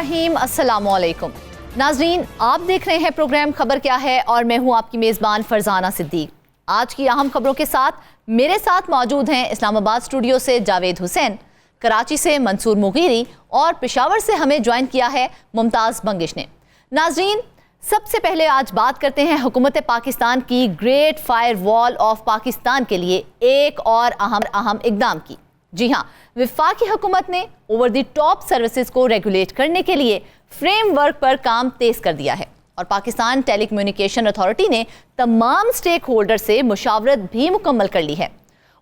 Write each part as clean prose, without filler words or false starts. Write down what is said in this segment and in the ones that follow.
रहीम, अस्सलामुअलैकुम नाजरीन, आप देख रहे हैं प्रोग्राम खबर क्या है और मैं हूं आपकी मेज़बान फरजाना सिद्दीक। आज की अहम खबरों के साथ मेरे साथ मौजूद हैं इस्लामाबाद स्टूडियो से जावेद हुसैन, कराची से मंसूर मुगीरी और पेशावर से हमें ज्वाइन किया है मुमताज़ बंगिश ने। नाजरीन, सबसे पहले आज बात करते हैं हुकूमत पाकिस्तान की great fire wall of Pakistan के लिए एक और अहम इकदाम की। जी हाँ, वफाकी हुकूमत ने ओवर द टॉप सर्विसेज को रेगुलेट करने के लिए फ्रेमवर्क पर काम तेज कर दिया है और पाकिस्तान टेलीकम्युनिकेशन अथॉरिटी ने तमाम स्टेक होल्डर से मुशावरत भी मुकम्मल कर ली है।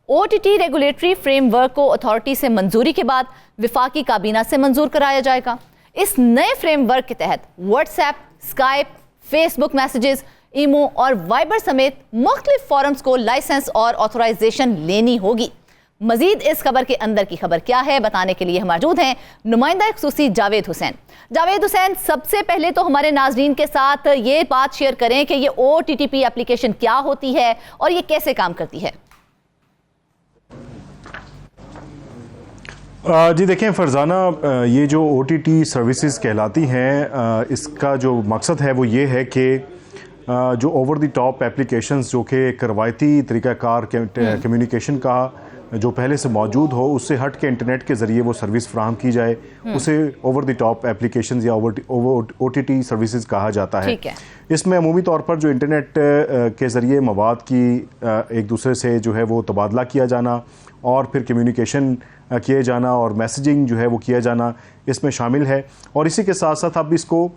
OTT रेगुलेटरी फ्रेमवर्क को अथॉरिटी से मंजूरी के बाद वफाकी काबीना से मंजूर कराया जाएगा। इस नए फ्रेमवर्क के तहत व्हाट्सएप, स्काइप, फेसबुक मैसेजेस, ईमो और वाइबर समेत मुख्तलिफ फोरम्स को लाइसेंस और ऑथराइजेशन लेनी होगी। मजीद इस खबर के अंदर की खबर क्या है बताने के लिए हम मौजूद हैं नुमाइंदा खुसूसी जावेद हुसैन। जावेद हुसैन, सबसे पहले तो हमारे नाजरीन के साथ ये बात शेयर करें कि ये OTTP एप्लीकेशन क्या होती है और ये कैसे काम करती है। जी देखें फरजाना, ये जो OTT सर्विसेज कहलाती हैं, इसका जो मकसद है वो ये है कि जो ओवर द टॉप एप्लीकेशंस जो कि एक रवायती तरीक़ाकार कम्युनिकेशन का जो पहले से मौजूद हो उससे हट के इंटरनेट के ज़रिए वो सर्विस फ्राहम की जाए, उसे ओवर द टॉप एप्लीकेशंस या OTT सर्विसेज कहा जाता है। इसमें अमूमी तौर पर जो इंटरनेट के ज़रिए मवाद की एक दूसरे से जो है वो तबादला किया जाना और फिर कम्युनिकेशन किए जाना और मैसेजिंग जो है वो किया जाना इसमें शामिल है। और इसी के साथ साथ अब इसको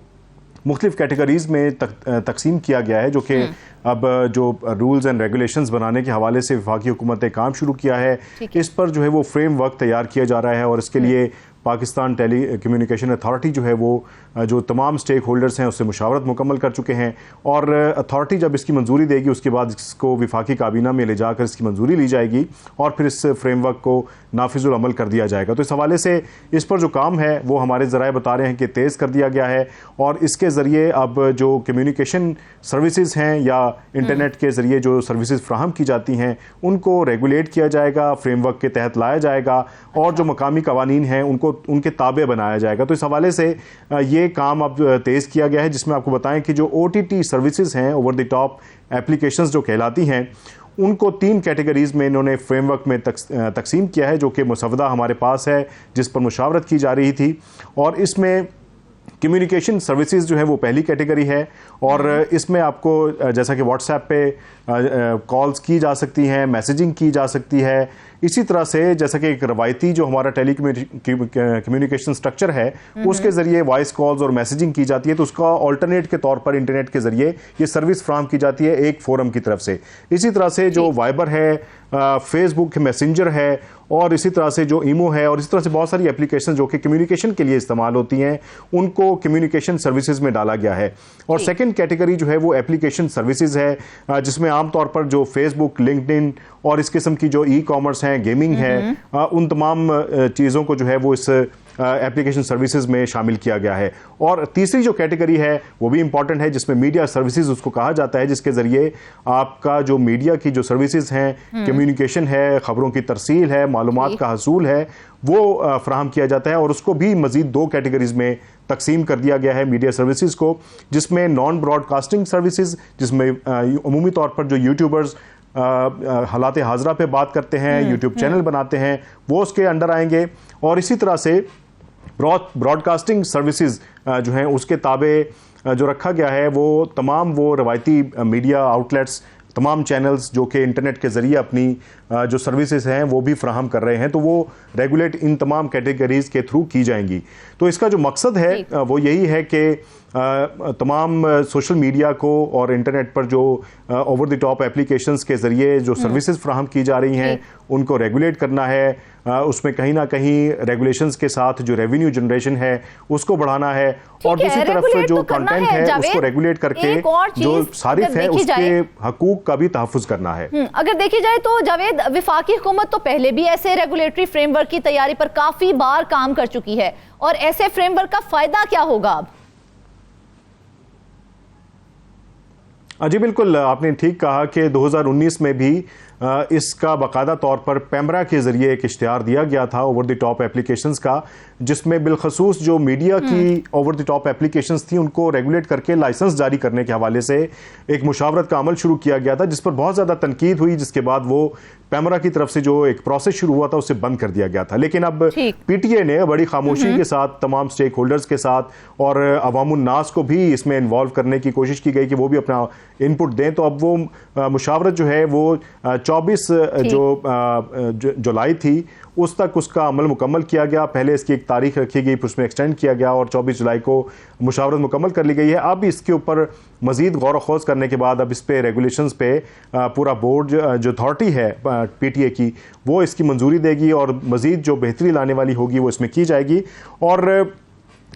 मुख्तलिफ कैटेगरीज़ में तकसीम किया गया है, जो कि अब जो रूल्स एंड रेगुलेशंस बनाने के हवाले से वफाकी हुकूमत ने काम शुरू किया है। इस पर जो है वो फ्रेमवर्क तैयार किया जा रहा है और इसके लिए पाकिस्तान टेली कम्युनिकेशन अथॉरिटी जो है वो जो तमाम स्टेक होल्डर्स हैं उससे मुशावरत मुकम्मल कर चुके हैं और अथॉरिटी जब इसकी मंजूरी देगी उसके बाद इसको वफाकी काबीना में ले जाकर इसकी मंजूरी ली जाएगी और फिर इस फ्रेमवर्क को नाफिजुल अमल कर दिया जाएगा। तो इस हवाले से इस पर जो काम है वो हमारे ज़राए बता रहे हैं कि तेज़ कर दिया गया है और इसके ज़रिए अब जो कम्युनिकेशन सर्विसेज हैं या इंटरनेट के ज़रिए जो सर्विसेज फ्राहम की जाती हैं उनको रेगुलेट किया जाएगा, फ्रेमवर्क के तहत लाया जाएगा और जो मकामी कवानीन हैं उनके ताबे बनाया जाएगा। तो इस हवाले से ये काम अब तेज़ किया गया है, जिसमें आपको बताएं कि जो OTT सर्विसेज हैं, ओवर द टॉप एप्लीकेशंस जो कहलाती हैं, उनको 3 कैटेगरीज़ में इन्होंने फ्रेमवर्क में तकसीम किया है, जो कि मुसवदा हमारे पास है जिस पर मुशावरत की जा रही थी। और इसमें कम्युनिकेशन सर्विसेज जो है वो पहली कैटेगरी है और इसमें आपको जैसा कि व्हाट्सएप पे कॉल्स की जा सकती हैं, मैसेजिंग की जा सकती है। इसी तरह से जैसा कि एक रवायती जो हमारा कम्युनिकेशन स्ट्रक्चर है उसके ज़रिए वॉइस कॉल्स और मैसेजिंग की जाती है, तो उसका ऑल्टरनेट के तौर पर इंटरनेट के ज़रिए ये सर्विस फ्राहम की जाती है एक फोरम की तरफ से। इसी तरह से जो वाइबर है, फेसबुक मैसेंजर है और इसी तरह से जो ईमो है और इसी तरह से बहुत सारी एप्लीकेशन जो कि कम्युनिकेशन के लिए इस्तेमाल होती हैं उनको कम्युनिकेशन सर्विसेज में डाला गया है। और सेकंड कैटेगरी जो है वो एप्लीकेशन सर्विसेज है, जिसमें आमतौर पर जो फेसबुक, लिंक्डइन और इस किस्म की जो ई-कॉमर्स हैं, गेमिंग है, उन तमाम चीज़ों को जो है वो इस एप्लीकेशन सर्विसेज में शामिल किया गया है। और तीसरी जो कैटेगरी है वो भी इंपॉर्टेंट है, जिसमें मीडिया सर्विसेज उसको कहा जाता है, जिसके ज़रिए आपका जो मीडिया की जो सर्विसेज हैं, कम्युनिकेशन है, ख़बरों की तरसील है, मालूमात का हसूल है, वो फ्राहम किया जाता है। और उसको भी मज़ीद 2 कैटेगरीज़ में तकसीम कर दिया गया है मीडिया सर्विसेज को, जिसमें नॉन ब्रॉडकास्टिंग सर्विसेज, जिसमें अमूमी तौर पर जो यूट्यूबर्स हालात हाजरा पे बात करते हैं, यूट्यूब चैनल बनाते हैं, वो उसके अंडर आएंगे। और इसी तरह से ब्रॉडकास्टिंग सर्विसेज जो हैं उसके ताबे जो रखा गया है वो तमाम वो रवायती मीडिया आउटलेट्स, तमाम चैनल्स जो कि इंटरनेट के ज़रिए अपनी जो सर्विसेज हैं वो भी फ्राहम कर रहे हैं, तो वो रेगुलेट इन तमाम कैटेगरीज़ के थ्रू की जाएंगी। तो इसका जो मकसद है वो यही है कि तमाम सोशल मीडिया को और इंटरनेट पर जो ओवर द टॉप एप्लीकेशंस के ज़रिए जो सर्विसेज फ्राहम की जा रही हैं उनको रेगुलेट करना है। उसमें कहीं ना कहीं रेगुलेशंस के साथ जो रेवेन्यू जनरेशन है उसको बढ़ाना है और दूसरी तरफ जो कंटेंट है उसको रेगुलेट करके जो सारिफ है उसके हकूक का भी तहफ़्फ़ुज़ करना है। अगर देखी जाए तो जावेद, वफाकी हुकूमत तो पहले भी ऐसे रेगुलेटरी फ्रेमवर्क की तैयारी पर काफ़ी बार काम कर चुकी है और ऐसे फ्रेमवर्क का फ़ायदा क्या होगा अब? जी बिल्कुल, आपने ठीक कहा कि 2019 में भी इसका बाकायदा तौर पर पैमरा के ज़रिए एक इश्तिहार दिया गया था ओवर द टॉप एप्लीकेशंस का, जिसमें बिलखसूस जो मीडिया की ओवर द टॉप एप्लीकेशंस थी उनको रेगुलेट करके लाइसेंस जारी करने के हवाले से एक मुशावरत का अमल शुरू किया गया था, जिस पर बहुत ज़्यादा तनकीद हुई, जिसके बाद वो पैमरा की तरफ से जो एक प्रोसेस शुरू हुआ था उसे बंद कर दिया गया था। लेकिन अब पीटीए ने बड़ी खामोशी के साथ तमाम स्टेक होल्डर्स के साथ और अवामुन नास को भी इसमें इन्वॉल्व करने की कोशिश की गई कि वो भी अपना इनपुट दें। तो अब वो मुशावरत जो है वो 24 जुलाई थी उस तक उसका अमल मुकम्मल किया गया। पहले इसकी एक तारीख रखी गई, उसमें एक्सटेंड किया गया और 24 जुलाई को मुशावरत मुकम्मल कर ली गई है। अब इसके ऊपर मजीद गौर खोज करने के बाद अब इस पे रेगुलेशंस पे पूरा बोर्ड जो अथॉरिटी है पीटीए की वो इसकी मंजूरी देगी और मजीद जो बेहतरी लाने वाली होगी वो इसमें की जाएगी। और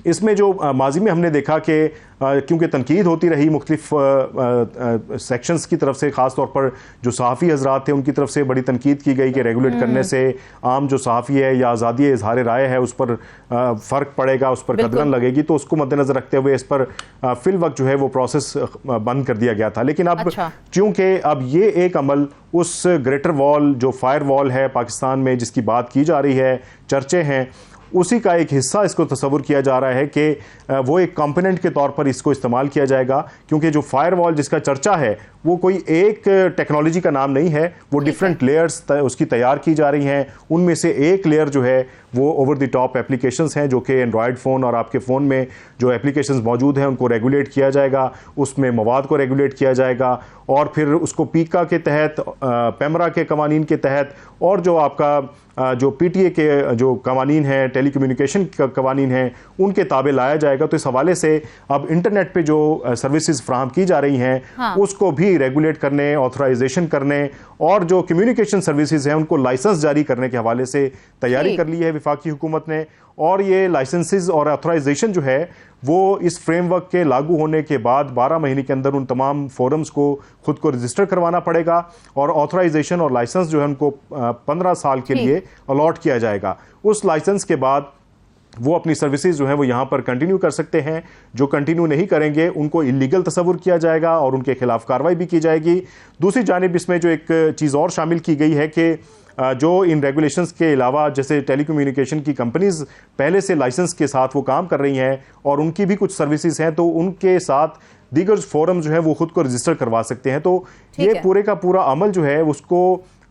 इसमें जो माजी में हमने देखा कि क्योंकि तनकीद होती रही मुख्तलिफ सेक्शंस की तरफ से, ख़ास तौर पर जो सहाफ़ी हजरात थे उनकी तरफ से बड़ी तनकीद की गई कि रेगुलेट करने से आम जो सहाफ़ी है या आज़ादी इजहार राय है उस पर फ़र्क पड़ेगा, उस पर कदरन लगेगी। तो उसको मद्देनज़र रखते हुए इस पर फिल वक्त जो है वो प्रोसेस बंद कर दिया गया था। लेकिन अब चूँकि अब ये एक अमल उस ग्रेटर वॉल जो फायर वॉल है पाकिस्तान में जिसकी बात की जा रही है, चर्चे हैं, उसी का एक हिस्सा इसको तस्वुर किया जा रहा है कि वो एक कंपोनेंट के तौर पर इसको इस्तेमाल किया जाएगा। क्योंकि जो फायरवॉल जिसका चर्चा है वो कोई एक टेक्नोलॉजी का नाम नहीं है, वो डिफरेंट लेयर्स उसकी तैयार की जा रही हैं। उनमें से एक लेयर जो है वो ओवर द टॉप एप्लीकेशंस हैं जो कि एंड्रॉयड फ़ोन और आपके फ़ोन में जो एप्लीकेशंस मौजूद हैं उनको रेगुलेट किया जाएगा, उसमें मवाद को रेगुलेट किया जाएगा और फिर उसको पीका के तहत, पैमरा के कवानीन के तहत और जो आपका जो पीटीए के जो कवानीन हैं, टेलीकम्युनिकेशन का कवानीन हैं, उनके ताबे लाया जाएगा। तो इस हवाले से अब इंटरनेट पे जो सर्विसेज फ्राहम की जा रही हैं उसको भी रेगुलेट करने, ऑथराइजेशन करने और जो कम्युनिकेशन सर्विसेज हैं उनको लाइसेंस जारी करने के हवाले से तैयारी कर ली है वफाकी हुकूमत ने। और ये लाइसेंसेज और ऑथराइजेशन जो है वो इस फ्रेमवर्क के लागू होने के बाद 12 महीने के अंदर उन तमाम फोरम्स को खुद को रजिस्टर करवाना पड़ेगा और ऑथराइजेशन और लाइसेंस जो है उनको 15 साल के लिए अलॉट किया जाएगा। उस लाइसेंस के बाद वो अपनी सर्विसेज जो है वो यहाँ पर कंटिन्यू कर सकते हैं। जो कंटिन्यू नहीं करेंगे उनको इलीगल तस्वुर किया जाएगा और उनके खिलाफ कार्रवाई भी की जाएगी। दूसरी जानिब इसमें जो एक चीज़ और शामिल की गई है कि जो इन रेगुलेशंस के अलावा जैसे टेलीकम्युनिकेशन की कंपनीज पहले से लाइसेंस के साथ वो काम कर रही हैं और उनकी भी कुछ सर्विसेज हैं, तो उनके साथ दीगर फोरम जो है वो खुद को रजिस्टर करवा सकते हैं। तो ये पूरे का पूरा अमल जो है उसको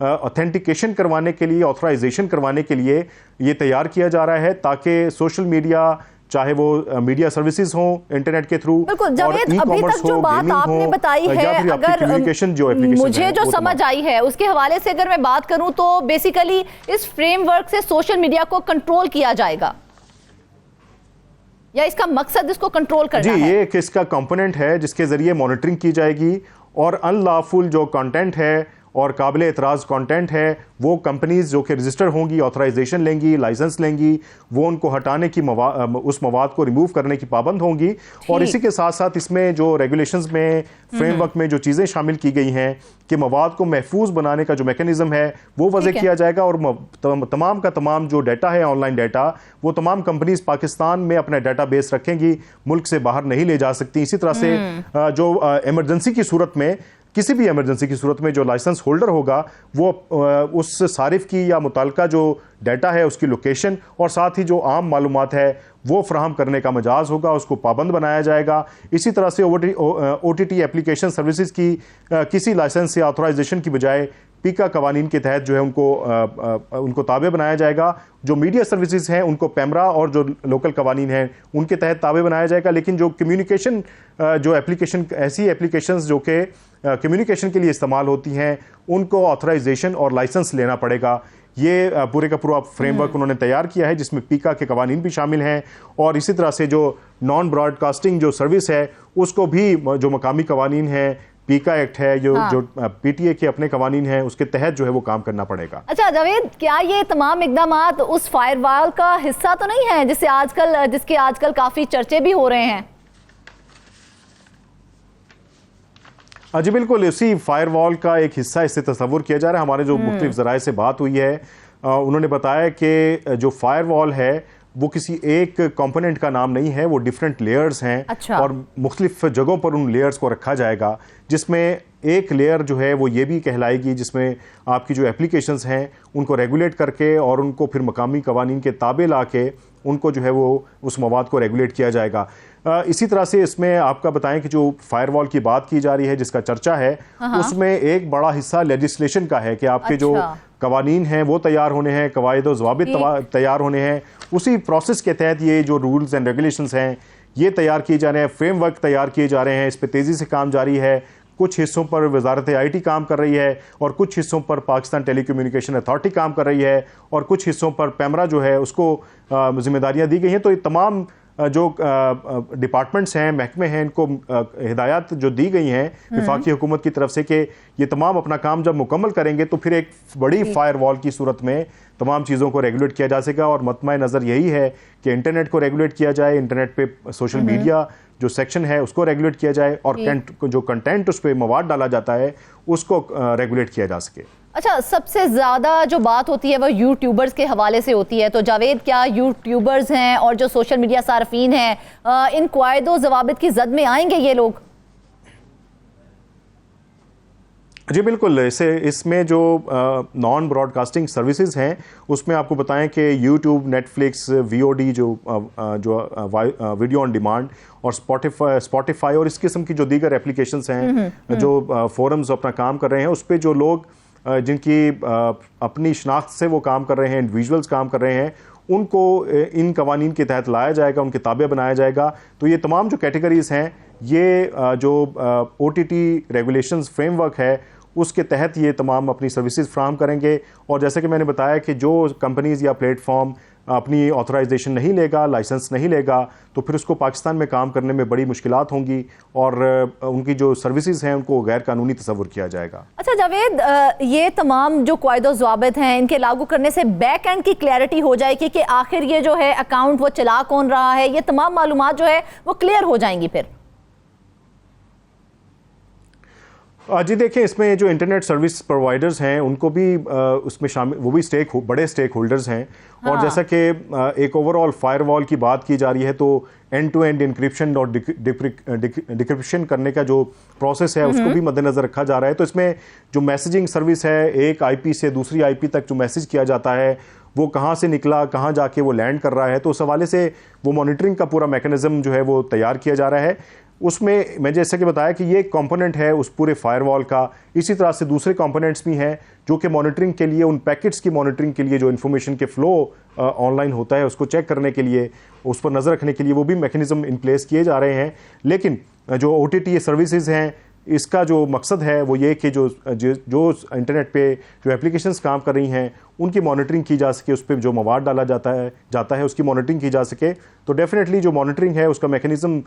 ऑथेंटिकेशन करवाने के लिए, ऑथराइजेशन करवाने के लिए ये तैयार किया जा रहा है ताकि सोशल मीडिया, चाहे वो मीडिया सर्विसेज हो इंटरनेट के थ्रू और ई-कॉमर्स हो, बात आपने बताई है, अगर मुझे जो समझ आई है उसके हवाले से अगर मैं बात करूं तो बेसिकली इस फ्रेमवर्क से सोशल मीडिया को कंट्रोल किया जाएगा या इसका मकसद इसको कंट्रोल करना है? ये एक इसका कंपोनेंट है जिसके जरिए मॉनिटरिंग की जाएगी और अनलॉफुल जो कंटेंट है और काबिल एतराज़ कंटेंट है वो कंपनीज जो कि रजिस्टर होंगी, ऑथराइजेशन लेंगी, लाइसेंस लेंगी, वो उनको हटाने की उस मवाद को रिमूव करने की पाबंद होंगी। और इसी के साथ साथ इसमें जो रेगुलेशंस में, फ्रेमवर्क में जो चीज़ें शामिल की गई हैं कि मवाद को महफूज बनाने का जो मैकेनिज्म है वो वज़े किया जाएगा और तमाम का तमाम जो डाटा है, ऑनलाइन डाटा, वो तमाम कंपनीज पाकिस्तान में अपना डाटा बेस रखेंगी, मुल्क से बाहर नहीं ले जा सकती। इसी तरह से जो इमरजेंसी की सूरत में, किसी भी इमरजेंसी की सूरत में जो लाइसेंस होल्डर होगा वो उस सारिफ की या मुताल्लिका जो डाटा है उसकी लोकेशन और साथ ही जो आम मालूमात है वो फ्राहम करने का मजाज होगा, उसको पाबंद बनाया जाएगा। इसी तरह से OTT एप्लीकेशन सर्विसेज की किसी लाइसेंस या ऑथराइजेशन की बजाय पीका कवानीन के तहत जो है उनको ताबे बनाया जाएगा। जो मीडिया सर्विसेज हैं उनको पैमरा और जो लोकल कवानीन हैं उनके तहत ताबे बनाया जाएगा। लेकिन जो कम्युनिकेशन जो एप्लीकेशन, ऐसी एप्लीकेशंस जो कि कम्युनिकेशन के लिए इस्तेमाल होती हैं उनको ऑथराइजेशन और लाइसेंस लेना पड़ेगा। ये पूरे का पूरा फ्रेमवर्क उन्होंने तैयार किया है जिसमें पीका के कवानीन भी शामिल हैं और इसी तरह से जो नॉन ब्रॉडकास्टिंग जो सर्विस है उसको भी जो मकामी कवानीन है, पीका एक्ट है, जो पीटीए के अपने कवानीन हैं उसके तहत जो है वो काम करना पड़ेगा। अच्छा जावेद, क्या ये तमाम इक़दामात उस फायरवॉल का हिस्सा तो नहीं है जिसके आजकल काफी चर्चे भी हो रहे हैं? जी बिल्कुल, इसी फायरवॉल का एक हिस्सा इससे तस्वुर किया जा रहा है। हमारे जो मुख्तलिफ ज़राए से बात हुई है उन्होंने बताया कि जो फायरवॉल है वो किसी एक कंपोनेंट का नाम नहीं है, वो डिफरेंट लेयर्स हैं। अच्छा। और मुख्तलिफ जगहों पर उन लेयर्स को रखा जाएगा, जिसमें एक लेयर जो है वो ये भी कहलाएगी जिसमें आपकी जो एप्लीकेशंस हैं उनको रेगुलेट करके और उनको फिर मकामी कवानीन के ताबे ला के उनको जो है वो उस मवाद को रेगुलेट किया जाएगा। इसी तरह से इसमें आपका बताएं कि जो फायरवॉल की बात की जा रही है, जिसका चर्चा है, उसमें एक बड़ा हिस्सा लेजिस्लेशन का है कि आपके जो कवानीन हैं वो तैयार होने हैं, कवायद और ज़वाबित तैयार होने हैं। उसी प्रोसेस के तहत ये जो रूल्स एंड रेगुलेशंस हैं ये तैयार किए जा रहे हैं, फ्रेमवर्क तैयार किए जा रहे हैं, इस पर तेज़ी से काम जारी है। कुछ हिस्सों पर वजारत आईटी काम कर रही है और कुछ हिस्सों पर पाकिस्तान टेलीकम्युनिकेशन अथॉरिटी काम कर रही है और कुछ हिस्सों पर पैमरा जो है उसको जिम्मेदारियां दी गई हैं। तो ये तमाम जो डिपार्टमेंट्स हैं, महकमे हैं, इनको हिदायत जो दी गई हैं वफाकी हुकूमत की तरफ से कि ये तमाम अपना काम जब मुकम्मल करेंगे तो फिर एक बड़ी फायरवॉल की सूरत में तमाम चीज़ों को रेगुलेट किया जा सकेगा। और मतमा नज़र यही है कि इंटरनेट को रेगुलेट किया जाए, इंटरनेट पे सोशल मीडिया जो सेक्शन है उसको रेगुलेट किया जाए और जो कंटेंट उस पर मवाद डाला जाता है उसको रेगुलेट किया जा सके। अच्छा, सबसे ज़्यादा जो बात होती है वो यूट्यूबर्स के हवाले से होती है, तो जावेद क्या यूट्यूबर्स हैं और जो सोशल मीडिया सार्फिन हैं इन क़वायदो ज़वाबित की जद में आएंगे ये लोग? जी बिल्कुल, इसमें जो नॉन ब्रॉडकास्टिंग सर्विसेज हैं उसमें आपको बताएं कि यूट्यूब, नेटफ्लिक्स, वीओडी जो वीडियो ऑन डिमांड और स्पॉटिफाई और इस किस्म की जो दीगर एप्लीकेशंस हैं जो फोरम्स अपना काम कर रहे हैं, उस पर जो लोग जिनकी अपनी शनाख्त से वो काम कर रहे हैं, इंडिविजुअल्स काम कर रहे हैं, उनको इन कवानीन के तहत लाया जाएगा, उनके ताबे बनाया जाएगा। तो ये तमाम जो कैटेगरीज हैं ये जो OTT रेगुलेशंस फ्रेमवर्क है उसके तहत ये तमाम अपनी सर्विसेज फ्राहम करेंगे। और जैसे कि मैंने बताया कि जो कंपनीज़ या प्लेटफॉर्म अपनी ऑथराइजेशन नहीं लेगा, लाइसेंस नहीं लेगा, तो फिर उसको पाकिस्तान में काम करने में बड़ी मुश्किलात होंगी और उनकी जो सर्विसेज हैं उनको गैर कानूनी तस्वुर किया जाएगा। अच्छा जावेद, ये तमाम जो क़वायदो ज़वाबित हैं इनके लागू करने से बैक एंड की क्लैरिटी हो जाएगी कि आखिर ये जो है अकाउंट वो चला कौन रहा है, ये तमाम मालूमात जो है वो क्लियर हो जाएंगी फिर? जी देखिए, इसमें जो इंटरनेट सर्विस प्रोवाइडर्स हैं उनको भी उसमें शामिल, वो भी बड़े स्टेक होल्डर्स हैं। और जैसा कि एक ओवरऑल फायरवॉल की बात की जा रही है तो एंड टू एंड इंक्रिप्शन और डिक्रिप्शन करने का जो प्रोसेस है उसको भी मद्देनज़र रखा जा रहा है। तो इसमें जो मैसेजिंग सर्विस है, एक IP से दूसरी IP तक जो मैसेज किया जाता है वो कहाँ से निकला, कहाँ जाके वो लैंड कर रहा है, तो उस हवाले से वो मॉनिटरिंग का पूरा मैकेनिज्म जो है वो तैयार किया जा रहा है। उसमें मैं जैसे कि बताया कि ये एक कंपोनेंट है उस पूरे फायरवॉल का। इसी तरह से दूसरे कंपोनेंट्स भी हैं जो कि मॉनिटरिंग के लिए, उन पैकेट्स की मॉनिटरिंग के लिए, जो इन्फॉर्मेशन के फ़्लो ऑनलाइन होता है उसको चेक करने के लिए, उस पर नज़र रखने के लिए वो भी मैकेनिज्म इन प्लेस किए जा रहे हैं। लेकिन जो OTT सर्विसेज हैं इसका जो मकसद है वो ये कि जो इंटरनेट पे जो एप्लीकेशंस काम कर रही हैं उनकी मॉनिटरिंग की जा सके, उस पर जो मवाद डाला जाता है उसकी मॉनिटरिंग की जा सके। तो डेफिनेटली जो मॉनिटरिंग है उसका मैकेनिज्म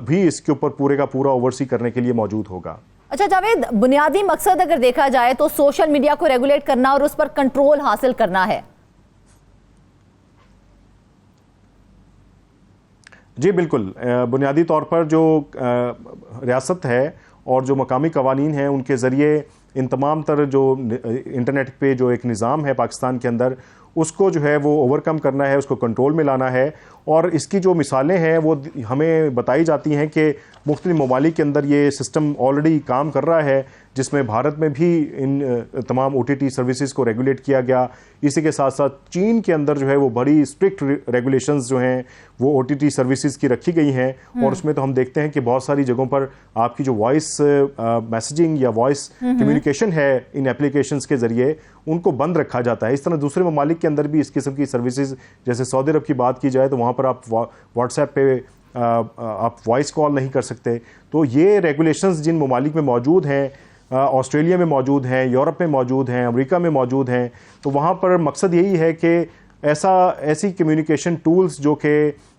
भी इसके ऊपर पूरे का पूरा ओवरसी करने के लिए मौजूद होगा। अच्छा जावेद, बुनियादी मकसद अगर देखा जाए तो सोशल मीडिया को रेगुलेट करना और उस पर कंट्रोल हासिल करना है। जी बिल्कुल, बुनियादी तौर पर जो रियासत है और जो मकामी कवानीन हैं उनके ज़रिए इन तमाम तर जो इंटरनेट पे जो एक निज़ाम है पाकिस्तान के अंदर उसको जो है वो ओवरकम करना है, उसको कंट्रोल में लाना है। और इसकी जो मिसालें हैं वो हमें बताई जाती हैं कि मुख्तलिफ ममालिक के अंदर ये सिस्टम ऑलरेडी काम कर रहा है, जिसमें भारत में भी इन तमाम OTT सर्विसेज को रेगुलेट किया गया। इसी के साथ साथ चीन के अंदर जो है वो बड़ी स्ट्रिक्ट रेगुलेशंस जो हैं वो OTT सर्विसेज की रखी गई हैं। और उसमें तो हम देखते हैं कि बहुत सारी जगहों पर आपकी जो वॉइस मैसेजिंग या वॉइस कम्युनिकेशन है इन एप्लीकेशंस के ज़रिए उनको बंद रखा जाता है। इस तरह दूसरे ममालिक के अंदर भी इस किस्म की सर्विसेज, जैसे सऊदी अरब की बात की जाए तो वहाँ पर आप व्हाट्सएप पे आप वॉइस कॉल नहीं कर सकते। तो ये रेगुलेशंस जिन ममालिक में मौजूद हैं, ऑस्ट्रेलिया में मौजूद हैं, यूरोप में मौजूद हैं, अमेरिका में मौजूद हैं, तो वहाँ पर मकसद यही है कि ऐसी कम्युनिकेशन टूल्स जो कि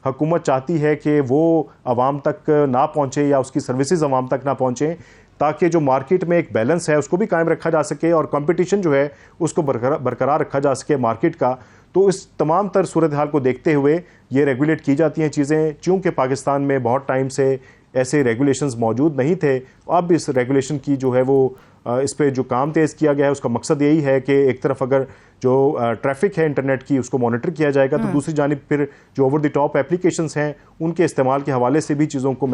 हुकूमत चाहती है कि वो आवाम तक ना पहुँचे या उसकी सर्विसेज आवाम तक ना पहुँचें, ताकि जो मार्केट में एक बैलेंस है उसको भी कायम रखा जा सके और कंपटीशन जो है उसको बरकरार रखा जा सके मार्केट का। तो इस तमाम तर सूरत हाल को देखते हुए ये रेगुलेट की जाती हैं चीज़ें। चूँकि पाकिस्तान में बहुत टाइम से ऐसे रेगुलेशंस मौजूद नहीं थे, अब इस रेगुलेशन की जो है वो इस पे जो काम तेज़ किया गया है उसका मकसद यही है कि एक तरफ अगर जो ट्रैफिक है इंटरनेट की उसको मॉनिटर किया जाएगा, तो दूसरी जानिब फिर जो ओवर द टॉप एप्लीकेशंस हैं उनके इस्तेमाल के हवाले से भी चीज़ों को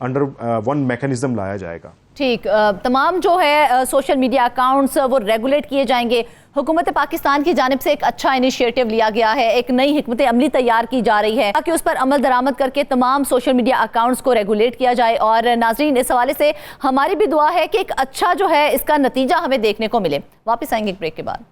अंडर वन मैकेनिज्म लाया जाएगा। ठीक, तमाम जो है सोशल मीडिया अकाउंट्स वो रेगुलेट किए जाएंगे। हुकूमत पाकिस्तान की जानिब से एक अच्छा इनिशिएटिव लिया गया है, एक नई हिकमत अमली तैयार की जा रही है ताकि उस पर अमल दरामद करके तमाम सोशल मीडिया अकाउंट्स को रेगुलेट किया जाए। और नाजरीन, इस हवाले से हमारी भी दुआ है कि एक अच्छा जो है इसका नतीजा हमें देखने को मिले। वापस आएंगे एक ब्रेक के बाद।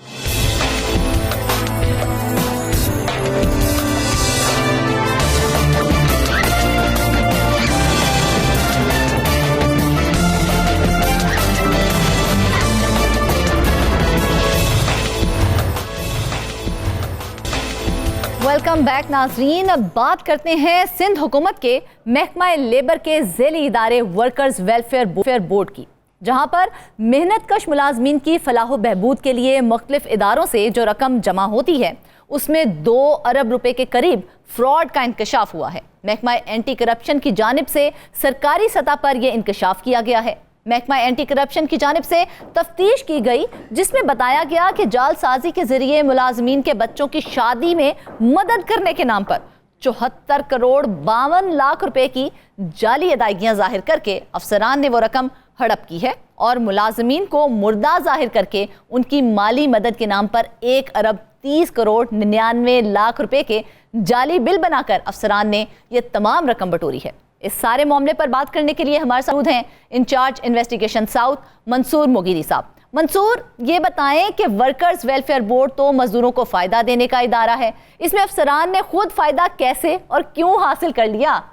वेलकम बैक नाजरीन। अब बात करते हैं सिंध हुकूमत के महकमा लेबर के ज़ेली इदारे वर्कर्स वेलफेयर बोर्ड की, जहां पर मेहनत कश मुलाजमीन की फलाह बहबूद के लिए मुख्तलिफ इदारों से जो रकम जमा होती है उसमें 2 अरब रुपए के करीब फ्रॉड का इंकशाफ हुआ है। महकमा एंटी करप्शन की जानिब से सरकारी सतह पर यह इंकशाफ किया गया है। महकमा एंटी करप्शन की जानिब से तफ्तीश की गई जिसमें बताया गया कि जालसाजी के जरिए मुलाजमीन के बच्चों की शादी में मदद करने के नाम पर 74 करोड़ 52 लाख रुपए की जाली अदायगियां जाहिर करके अफसरान ने वो रकम हड़प की है और मुलाजमीन को मुर्दा जाहिर करके उनकी माली मदद के नाम पर 1 अरब 30 करोड़ 99 लाख रुपए के जाली बिल बनाकर अफसरान ने यह तमाम रकम बटोरी है। इस सारे मामले पर बात करने के लिए हमारे साथ हैं इंचार्ज इन्वेस्टिगेशन साउथ मंसूर मोगीरी साहब। मंसूर, ये बताएं कि वर्कर्स वेलफेयर बोर्ड तो मजदूरों को फायदा देने का इदारा है, इसमें अफसरान ने खुद फायदा कैसे और क्यों हासिल कर लिया?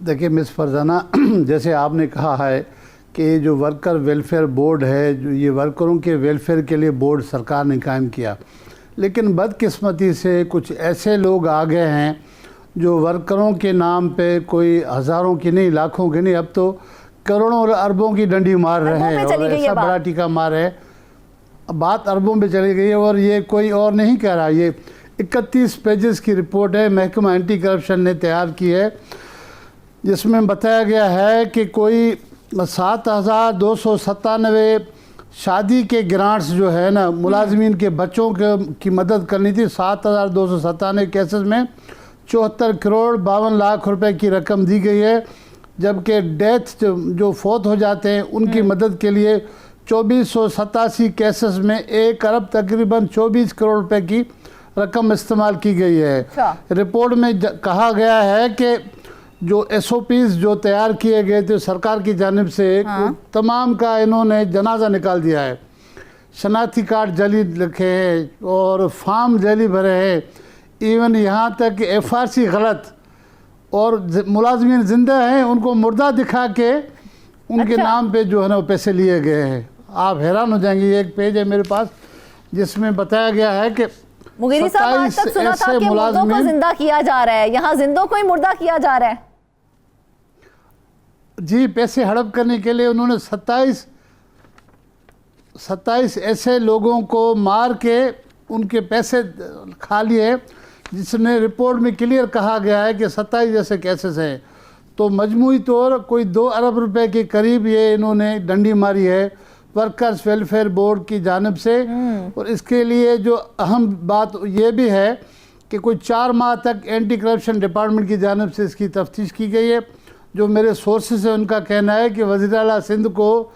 देखिए मिस फरजाना, जैसे आपने कहा है कि जो वर्कर वेलफेयर बोर्ड है, जो ये वर्करों के वेलफेयर के लिए बोर्ड सरकार ने कायम किया, लेकिन बदकिस्मती से कुछ ऐसे लोग आ गए हैं जो वर्करों के नाम पे कोई हज़ारों की नहीं, लाखों की नहीं, अब तो करोड़ों और अरबों की डंडी मार रहे हैं और ऐसा बड़ा टीका मार है। बात अरबों पे चली गई है और ये कोई और नहीं कह रहा। ये 31 पेजेस की रिपोर्ट है, महकमा एंटी करप्शन ने तैयार की है, जिसमें बताया गया है कि कोई 7,297 शादी के ग्रांट्स जो है ना, मुलाजमीन के बच्चों की मदद करनी थी। 7,297 केसेस में 74 करोड़ 52 लाख रुपए की रकम दी गई है, जबकि डेथ जो फौत हो जाते हैं उनकी मदद के लिए 2487 केसेस में 1 अरब तकरीबन 24 करोड़ रुपए की रकम इस्तेमाल की गई है। रिपोर्ट में कहा गया है कि जो SOPs जो तैयार किए गए थे सरकार की जानिब से, तमाम का इन्होंने जनाजा निकाल दिया है। शनाख्ती कार्ड जाली लिखे हैं और फॉर्म जाली भरे हैं, इवन यहाँ तक कि FRC गलत, और मुलाजमीन जिंदा हैं उनको मुर्दा दिखा के उनके नाम पे जो है ना वो पैसे लिए गए हैं। आप हैरान हो जाएंगे। एक पेज है मेरे पास जिसमें बताया गया है कि मुगीरी साहब, आज तक सुना था कि मुर्दों को जिंदा किया जा रहा है, यहाँ जिंदों को ही मुर्दा किया जा रहा है। जी, पैसे हड़प करने के लिए उन्होंने 27 ऐसे लोगों को मार के उनके पैसे खा लिए, जिसने रिपोर्ट में क्लियर कहा गया है कि 27 जैसे केसेस हैं। तो मजमूई तौर कोई 2 अरब रुपए के करीब ये इन्होंने डंडी मारी है वर्कर्स वेलफेयर बोर्ड की जानिब से। और इसके लिए जो अहम बात ये भी है कि कोई 4 माह तक एंटी करप्शन डिपार्टमेंट की जानिब से इसकी तफ्तीश की गई है। जो मेरे सोर्सेस है उनका कहना है कि वज़ीर आला सिंध को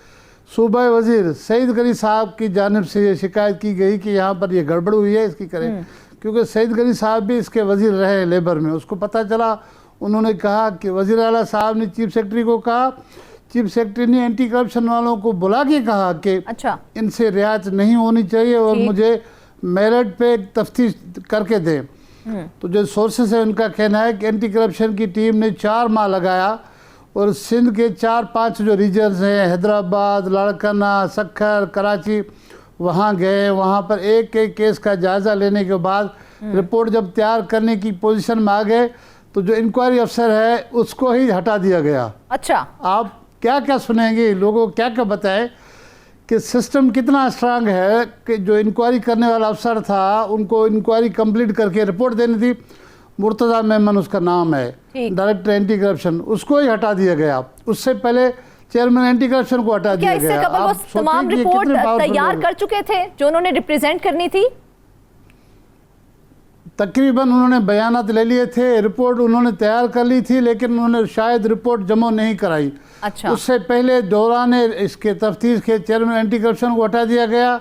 सूबा वज़ीर सईद गनी साहब की जानिब से ये शिकायत की गई कि यहाँ पर ये गड़बड़ हुई है, इसकी करें, क्योंकि सईद गनी साहब भी इसके वज़ीर रहे लेबर में। उसको पता चला, उन्होंने कहा कि वज़ीर आला साहब ने चीफ सेक्रेटरी को कहा, चीफ सेक्रेटरी ने एंटी करप्शन वालों को बुला के कहा कि अच्छा, इनसे रियायत नहीं होनी चाहिए और मुझे मेरिट पे तफ्तीश करके दें। तो जो सोर्सेस है उनका कहना है कि एंटी करप्शन की टीम ने 4 माह लगाया और सिंध के 4-5 जो रीजन्स हैं, हैदराबाद, लाड़काना, सक्खर, कराची, वहाँ गए। वहाँ पर एक एक केस का जायज़ा लेने के बाद रिपोर्ट जब तैयार करने की पोजीशन में आ गए तो जो इंक्वायरी अफसर है उसको ही हटा दिया गया। अच्छा, आप क्या क्या सुनेंगे, लोगों को क्या क्या बताएं कि सिस्टम कितना स्ट्रांग है कि जो इंक्वायरी करने वाला अफसर था उनको इंक्वायरी कंप्लीट करके रिपोर्ट देनी थी। मुर्तज़ा मेमन उसका नाम है, डायरेक्टर एंटी करप्शन, उसको ही हटा दिया गया। उससे पहले चेयरमैन एंटी करप्शन को हटा क्या दिया इससे गया। कबल वो आप सोचिए तमाम कि ये रिपोर्ट कितने powerful तैयार लोग कर चुके थे जो उन्होंने रिप्रेजेंट करनी थी? तकरीबन उन्होंने बयानात ले लिए थे, रिपोर्ट उन्होंने तैयार कर ली थी, लेकिन उन्होंने शायद रिपोर्ट जमा नहीं कराई। अच्छा। उससे पहले दौरान इसके तफ्तीश के चेयरमैन एंटी करप्शन को हटा दिया गया।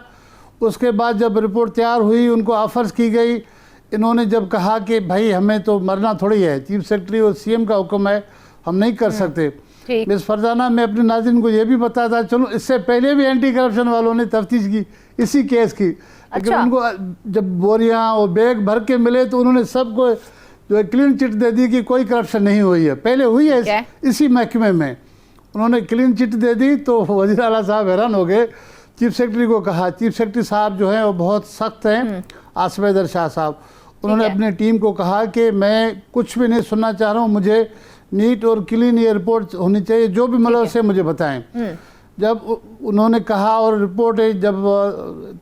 उसके बाद जब रिपोर्ट तैयार हुई, उनको ऑफर्स की गई। इन्होंने जब कहा कि भाई हमें तो मरना थोड़ी है, चीफ सेक्रेटरी और सीएम का हुक्म है, हम नहीं कर सकते। मिस फरजाना, मैं अपने नाज़रीन को ये भी बताता चलो, इससे पहले भी एंटी करप्शन वालों ने तफ्तीश की इसी केस की, लेकिन उनको जब बोरियां और बैग भर के मिले तो उन्होंने सबको जो है क्लीन चिट दे दी कि कोई करप्शन नहीं हुई है। पहले हुई है इसी महकमे में, उन्होंने क्लीन चिट दे दी तो वज़ीर आला साहब हैरान हो गए। चीफ सेक्रेटरी को कहा, चीफ सेक्रेटरी साहब जो हैं वो बहुत सख्त हैं, आसिफ हैदर शाह साहब, उन्होंने अपनी टीम को कहा कि मैं कुछ भी नहीं सुनना चाह रहा हूँ, मुझे नीट और क्लीन ये रिपोर्ट होनी चाहिए, जो भी मतलब से मुझे बताएं। जब उन्होंने कहा और रिपोर्ट जब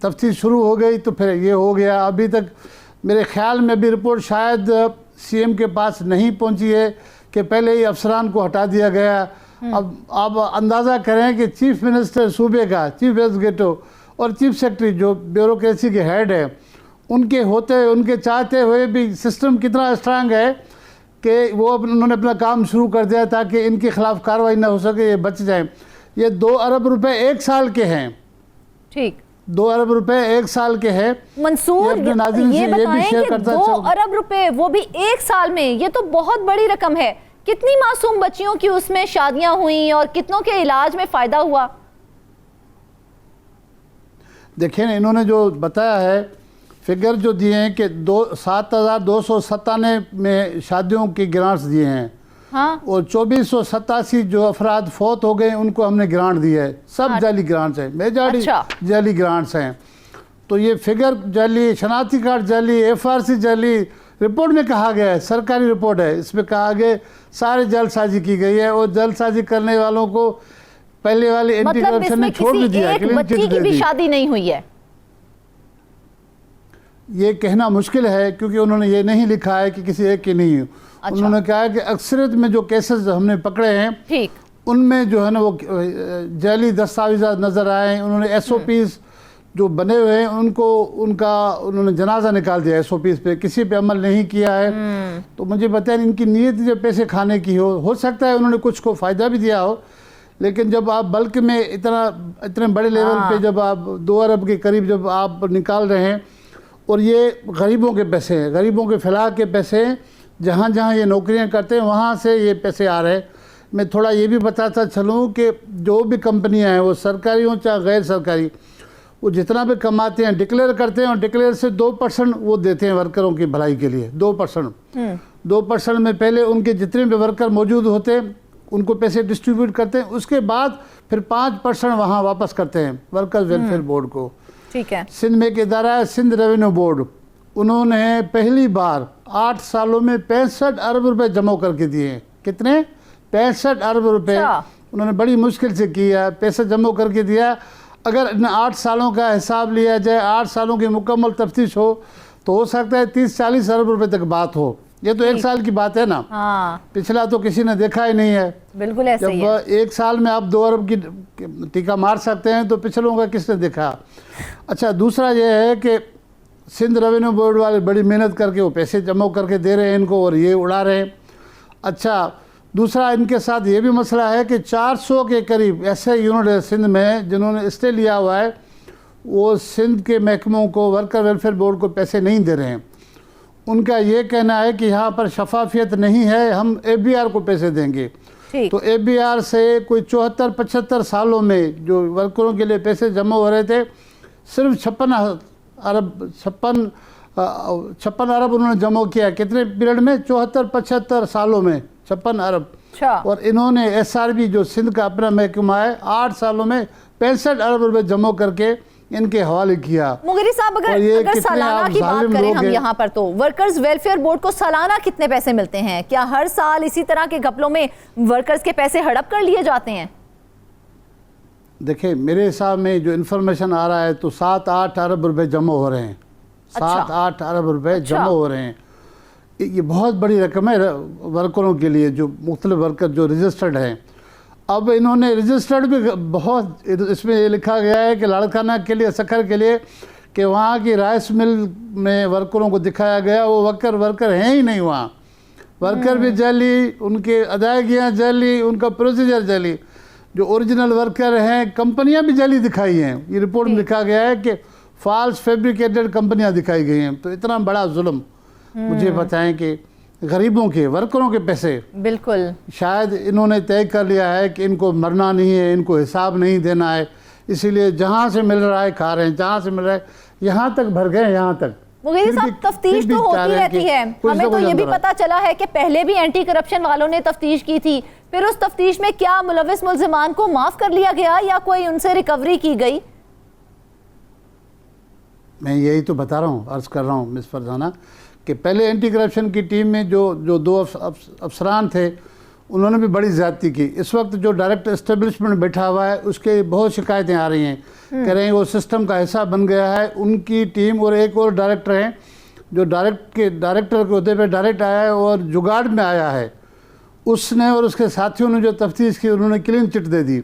तफ्तीश शुरू हो गई तो फिर ये हो गया। अभी तक मेरे ख्याल में भी रिपोर्ट शायद सीएम के पास नहीं पहुंची है कि पहले ही अफसरान को हटा दिया गया। अब आप अंदाज़ा करें कि चीफ मिनिस्टर सूबे का, चीफ एग्जीक्यूटिव और चीफ सेक्रेटरी जो ब्यूरोक्रेसी के हेड है, उनके होते उनके चाहते हुए भी सिस्टम कितना स्ट्रांग है कि वो उन्होंने अपना काम शुरू कर दिया ताकि इनके खिलाफ कार्रवाई ना हो सके, ये बच जाए। ये 2 अरब रुपए 1 साल के हैं। ठीक, 2 अरब रुपए 1 साल के हैं। मंसूर, ये बताएं कि 2 अरब रुपए वो भी 1 साल में, ये तो बहुत बड़ी रकम है। कितनी मासूम बच्चियों की उसमें शादियां हुई और कितनों के इलाज में फायदा हुआ? देखिए ना, इन्होंने जो बताया है, फिगर जो दिए हैं कि 7,297 में शादियों के ग्रांट्स दिए हैं। हाँ? और 2487 जो अफराद फौत हो गए उनको हमने ग्रांट दिया है। सब जाली ग्रांट्स हैं, मेजॉरिटी जाली ग्रांट्स हैं। तो ये फिगर जाली, शनाख्ती कार्ड जाली, FRC जाली, रिपोर्ट में कहा गया है, सरकारी रिपोर्ट है, इसमें कहा गया सारे जल्दसाजी की गई है और जल्दसाजी करने वालों को पहले वाले एंटी करप्शन ने छोड़ भी दिया। एक बच्ची की भी शादी नहीं हुई है, ये कहना मुश्किल है क्योंकि उन्होंने ये नहीं लिखा है कि किसी एक की नहीं हुई। उन्होंने कहा है कि अक्सरियत में जो केसेस हमने पकड़े हैं, ठीक, उनमें जो है ना वो जाली दस्तावेज़ात नज़र आए। उन्होंने SOPs जो बने हुए हैं उन्होंने जनाजा निकाल दिया SOPs पे, किसी पे अमल नहीं किया है। तो मुझे पता है इनकी नीयत जो पैसे खाने की हो सकता है उन्होंने कुछ को फ़ायदा भी दिया हो, लेकिन जब आप बल्क में इतने बड़े लेवल पे जब आप 2 अरब के करीब जब आप निकाल रहे हैं, और ये गरीबों के पैसे हैं, गरीबों के फलाह के पैसे हैं, जहाँ जहाँ ये नौकरियाँ करते हैं वहाँ से ये पैसे आ रहे हैं। मैं थोड़ा ये भी बताता चलूँ कि जो भी कंपनियाँ हैं, वो सरकारी हों चाहे गैर सरकारी, वो जितना भी कमाते हैं डिक्लेयर करते हैं और डिक्लेयर से 2% वो देते हैं वर्करों की भलाई के लिए। 2% में पहले उनके जितने भी वर्कर मौजूद होते हैं उनको पैसे डिस्ट्रीब्यूट करते हैं, उसके बाद फिर 5% वहाँ वापस करते हैं वर्कर्स वेलफेयर बोर्ड को। ठीक है। सिंध में एक इदारा है सिंध रेवेन्यू बोर्ड, उन्होंने पहली बार 8 सालों में 65 अरब रुपए जमा करके दिए हैं। कितने? 65 अरब रुपए उन्होंने बड़ी मुश्किल से किया, पैसा जमा करके दिया। अगर इन 8 सालों का हिसाब लिया जाए, 8 सालों की मुकम्मल तफ्तीश हो तो हो सकता है 30-40 अरब रुपए तक बात हो। ये तो 1 साल की बात है ना। पिछला तो किसी ने देखा ही नहीं है। बिल्कुल ऐसे ही है। जब 1 साल में आप 2 अरब की टीका मार सकते हैं तो पिछलों का किसने देखा। अच्छा, दूसरा ये है कि सिंध रेवेन्यू बोर्ड वाले बड़ी मेहनत करके वो पैसे जमा करके दे रहे हैं इनको और ये उड़ा रहे हैं। अच्छा, दूसरा इनके साथ ये भी मसला है कि 400 के करीब ऐसे यूनिट है सिंध में जिन्होंने स्टे लिया हुआ है, वो सिंध के महकमों को, वर्कर वेलफेयर बोर्ड को पैसे नहीं दे रहे हैं। उनका ये कहना है कि यहाँ पर शफाफियत नहीं है, हम ABR को पैसे देंगे। तो ABR से कोई 74-75 सालों में जो वर्करों के लिए पैसे जमा हो रहे थे, सिर्फ 56 अरब उन्होंने जमा किया। कितने पीरियड में? 74-75 सालों में 56 अरब। और इन्होंने SRB जो सिंध का अपना महकमा है, 8 सालों में 65 अरब रुपए जमा करके इनके हवाले किया। मुगरी साहब, अगर सालाना की बात करें हम यहाँ पर, तो वर्कर्स वेलफेयर बोर्ड को सालाना कितने पैसे मिलते हैं? क्या हर साल इसी तरह के घपलों में वर्कर्स के पैसे हड़प कर लिए जाते हैं? देखिए, मेरे हिसाब में जो इन्फॉर्मेशन आ रहा है तो 7-8 अरब रुपए जमा हो रहे हैं। 7-8 अरब रुपए जमा हो रहे हैं। ये बहुत बड़ी रकम है वर्करों के लिए, जो मुख्तलिफ वर्कर जो रजिस्टर्ड हैं। अब इन्होंने रजिस्टर्ड भी बहुत, इसमें ये लिखा गया है कि लाड़काना के लिए, सखर के लिए, कि वहाँ की राइस मिल में वर्करों को दिखाया गया, वो वर्कर हैं ही नहीं वहाँ। वर्कर भी जाली, उनके अदायगियाँ जाली, उनका प्रोसीजर जाली, जो ओरिजिनल वर्कर हैं कंपनियाँ भी जाली दिखाई हैं। ये रिपोर्ट में लिखा गया है कि फॉल्स फैब्रिकेटेड कंपनियाँ दिखाई गई हैं। तो इतना बड़ा जुल्म, मुझे बताएं कि गरीबों के, वर्करों के पैसे, बिल्कुल शायद इन्होंने तय कर लिया है कि इनको मरना नहीं है, इनको हिसाब नहीं देना है, इसीलिए जहाँ से मिल रहा है खा रहे हैं, जहाँ से मिल रहा है, यहाँ तक भर गए, यहाँ तक। मुगेरी साहब, तफ्तीश तो होती रहती है, हमें तो ये भी पता चला है कि पहले भी एंटी करप्शन वालों ने तफ्तीश की थी, फिर उस तफ्तीश में क्या मुलविस मुल्जिमान को माफ कर लिया गया या कोई उनसे रिकवरी की गई? मैं यही तो बता रहा हूँ, अर्ज कर रहा हूँ मिस फरजाना, कि पहले एंटी करप्शन की टीम में जो दो अफसरान थे, उन्होंने भी बड़ी ज़्यादती की। इस वक्त जो डायरेक्ट एस्टेब्लिशमेंट बैठा हुआ है, उसके बहुत शिकायतें आ रही हैं, कह रहे हैं वो सिस्टम का हिस्सा बन गया है। उनकी टीम और एक और डायरेक्टर हैं जो डायरेक्टर के अहदे पे डायरेक्ट आया है और जुगाड़ में आया है, उसने और उसके साथियों ने जो तफ्तीश की, उन्होंने क्लीन चिट दे दी।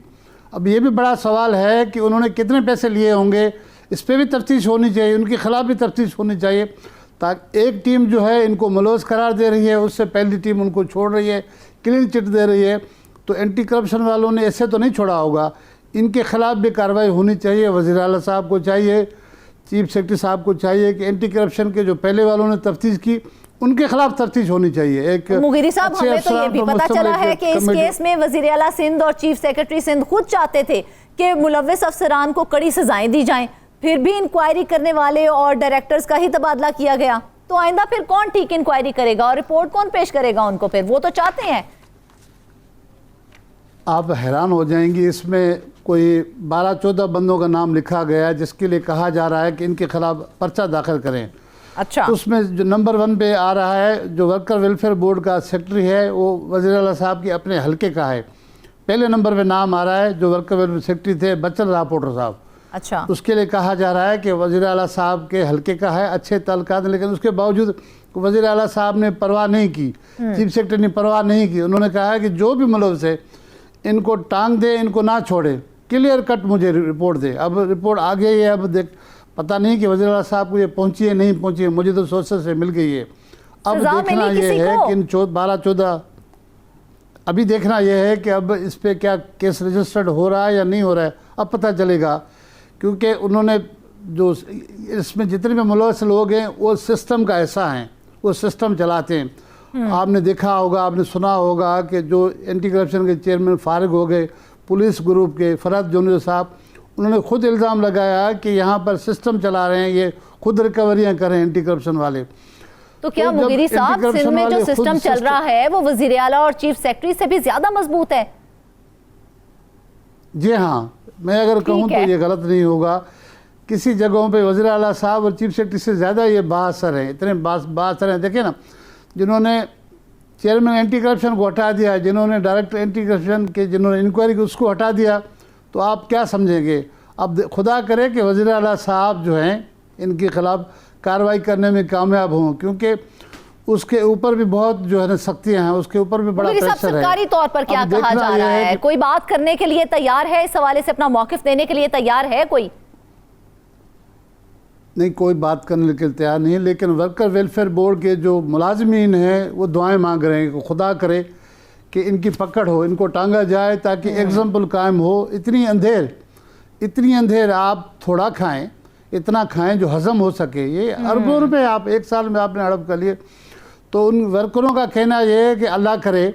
अब ये भी बड़ा सवाल है कि उन्होंने कितने पैसे लिए होंगे, इस पर भी तफ्तीश होनी चाहिए, उनके खिलाफ भी तफ्तीश होनी चाहिए, ताकि एक टीम जो है इनको मलूज़ करार दे रही है, उससे पहली टीम उनको छोड़ रही है, क्लीन चिट दे रही है। तो एंटी करप्शन वालों ने ऐसे तो नहीं छोड़ा होगा, इनके खिलाफ भी कार्रवाई होनी चाहिए। वज़ीर आला साहब को चाहिए, चीफ सेक्रेटरी साहब को चाहिए कि एंटी करप्शन के जो पहले वालों ने तफ्तीश की, उनके खिलाफ तफ्तीश होनी चाहिए। एक मुगीरी साहब, हमें तो ये भी पता चला है कि इस केस में वज़ीर आला सिंध और चीफ सेक्रेटरी सिंध खुद चाहते थे कि मुलव्विस अफसरान को कड़ी सजाएं दी जाएं, फिर भी इंक्वायरी करने वाले और डायरेक्टर्स का ही तबादला किया गया। तो आइंदा फिर कौन ठीक इंक्वायरी करेगा और रिपोर्ट कौन पेश करेगा उनको? फिर वो तो चाहते हैं। आप हैरान हो जाएंगी, इसमें कोई 12-14 बंदों का नाम लिखा गया है जिसके लिए कहा जा रहा है कि इनके खिलाफ पर्चा दाखिल करें। अच्छा, तो उसमें जो नंबर 1 पे आ रहा है, जो वर्कर वेलफेयर बोर्ड का सेक्रेटरी है, वो वज़ीर आला साहब के अपने हलके का है। पहले नंबर पे नाम आ रहा है जो वर्कर वेलफेयर सेक्रेटरी थे, बच्चन रापोटर साहब। अच्छा, उसके लिए कहा जा रहा है कि वज़ीर आला साहब के हलके का है, अच्छे ताल्लुकात, लेकिन उसके बावजूद वज़ीर आला साहब ने परवाह नहीं की, चीफ सेक्रेटरी ने परवाह नहीं की। उन्होंने कहा है कि जो भी मुलव्विस है इनको टांग दे, इनको ना छोड़े, क्लियर कट मुझे रिपोर्ट दे। अब रिपोर्ट आ गई है, अब देख पता नहीं कि वज़ीर आला साहब को ये पहुंची है नहीं पहुंची है, मुझे तो सोर्सेस से मिल गई है। अब देखना ये है कि इन 12-14 अभी देखना यह है कि अब इस पर क्या केस रजिस्टर्ड हो रहा है या नहीं हो रहा है, अब पता चलेगा। क्योंकि उन्होंने जो इसमें जितने भी मुलव्विस लोग हैं वो सिस्टम का हिस्सा हैं, वो सिस्टम चलाते हैं। आपने देखा होगा, आपने सुना होगा कि जो एंटी करप्शन के चेयरमैन फारिग हो गए, पुलिस ग्रुप के फरहत जोनी साहब, उन्होंने खुद इल्ज़ाम लगाया कि यहाँ पर सिस्टम चला रहे हैं, ये खुद रिकवरियाँ कर रहे हैं एंटी करप्शन वाले। तो क्या मुगीरी साहब, सिंध में जो सिस्टम चल रहा है वो वज़ीर आला और चीफ सेक्रेटरी से भी ज़्यादा मजबूत है? जी हाँ, मैं अगर कहूँ तो ये गलत नहीं होगा। किसी जगहों पे वज़ीर आला साहब और चीफ सेक्रेटरी से ज़्यादा ये बाअसर हैं, इतने बाअसर हैं। देखिए ना, जिन्होंने चेयरमैन एंटी करप्शन को हटा दिया, जिन्होंने डायरेक्टर एंटी करप्शन के जिन्होंने इंक्वायरी की उसको हटा दिया, तो आप क्या समझेंगे? अब खुदा करे कि वज़ीर आला साहब जो हैं इनके खिलाफ कार्रवाई करने में कामयाब हों, क्योंकि उसके ऊपर भी बहुत जो है ना सख्तियाँ हैं, उसके ऊपर भी बड़ा प्रेशर है। सरकारी तौर पर क्या कहा जा रहा है? कोई बात करने के लिए तैयार है? इस हवाले से अपना मौक़िफ़ देने के लिए तैयार है कोई? नहीं, कोई बात करने के लिए तैयार नहीं है, लेकिन वर्कर वेलफेयर बोर्ड के जो मुलाजमीन हैं वो दुआएं मांग रहे हैं कि खुदा करे कि इनकी पकड़ हो, इनको टांगा जाए ताकि एग्जाम्पल कायम हो। इतनी अंधेर आप थोड़ा खाएं, इतना खाएं जो हज़म हो सके। ये अरबों रुपए आप एक साल में आपने हड़प कर लिए। तो उन वर्करों का कहना यह है कि अल्लाह करे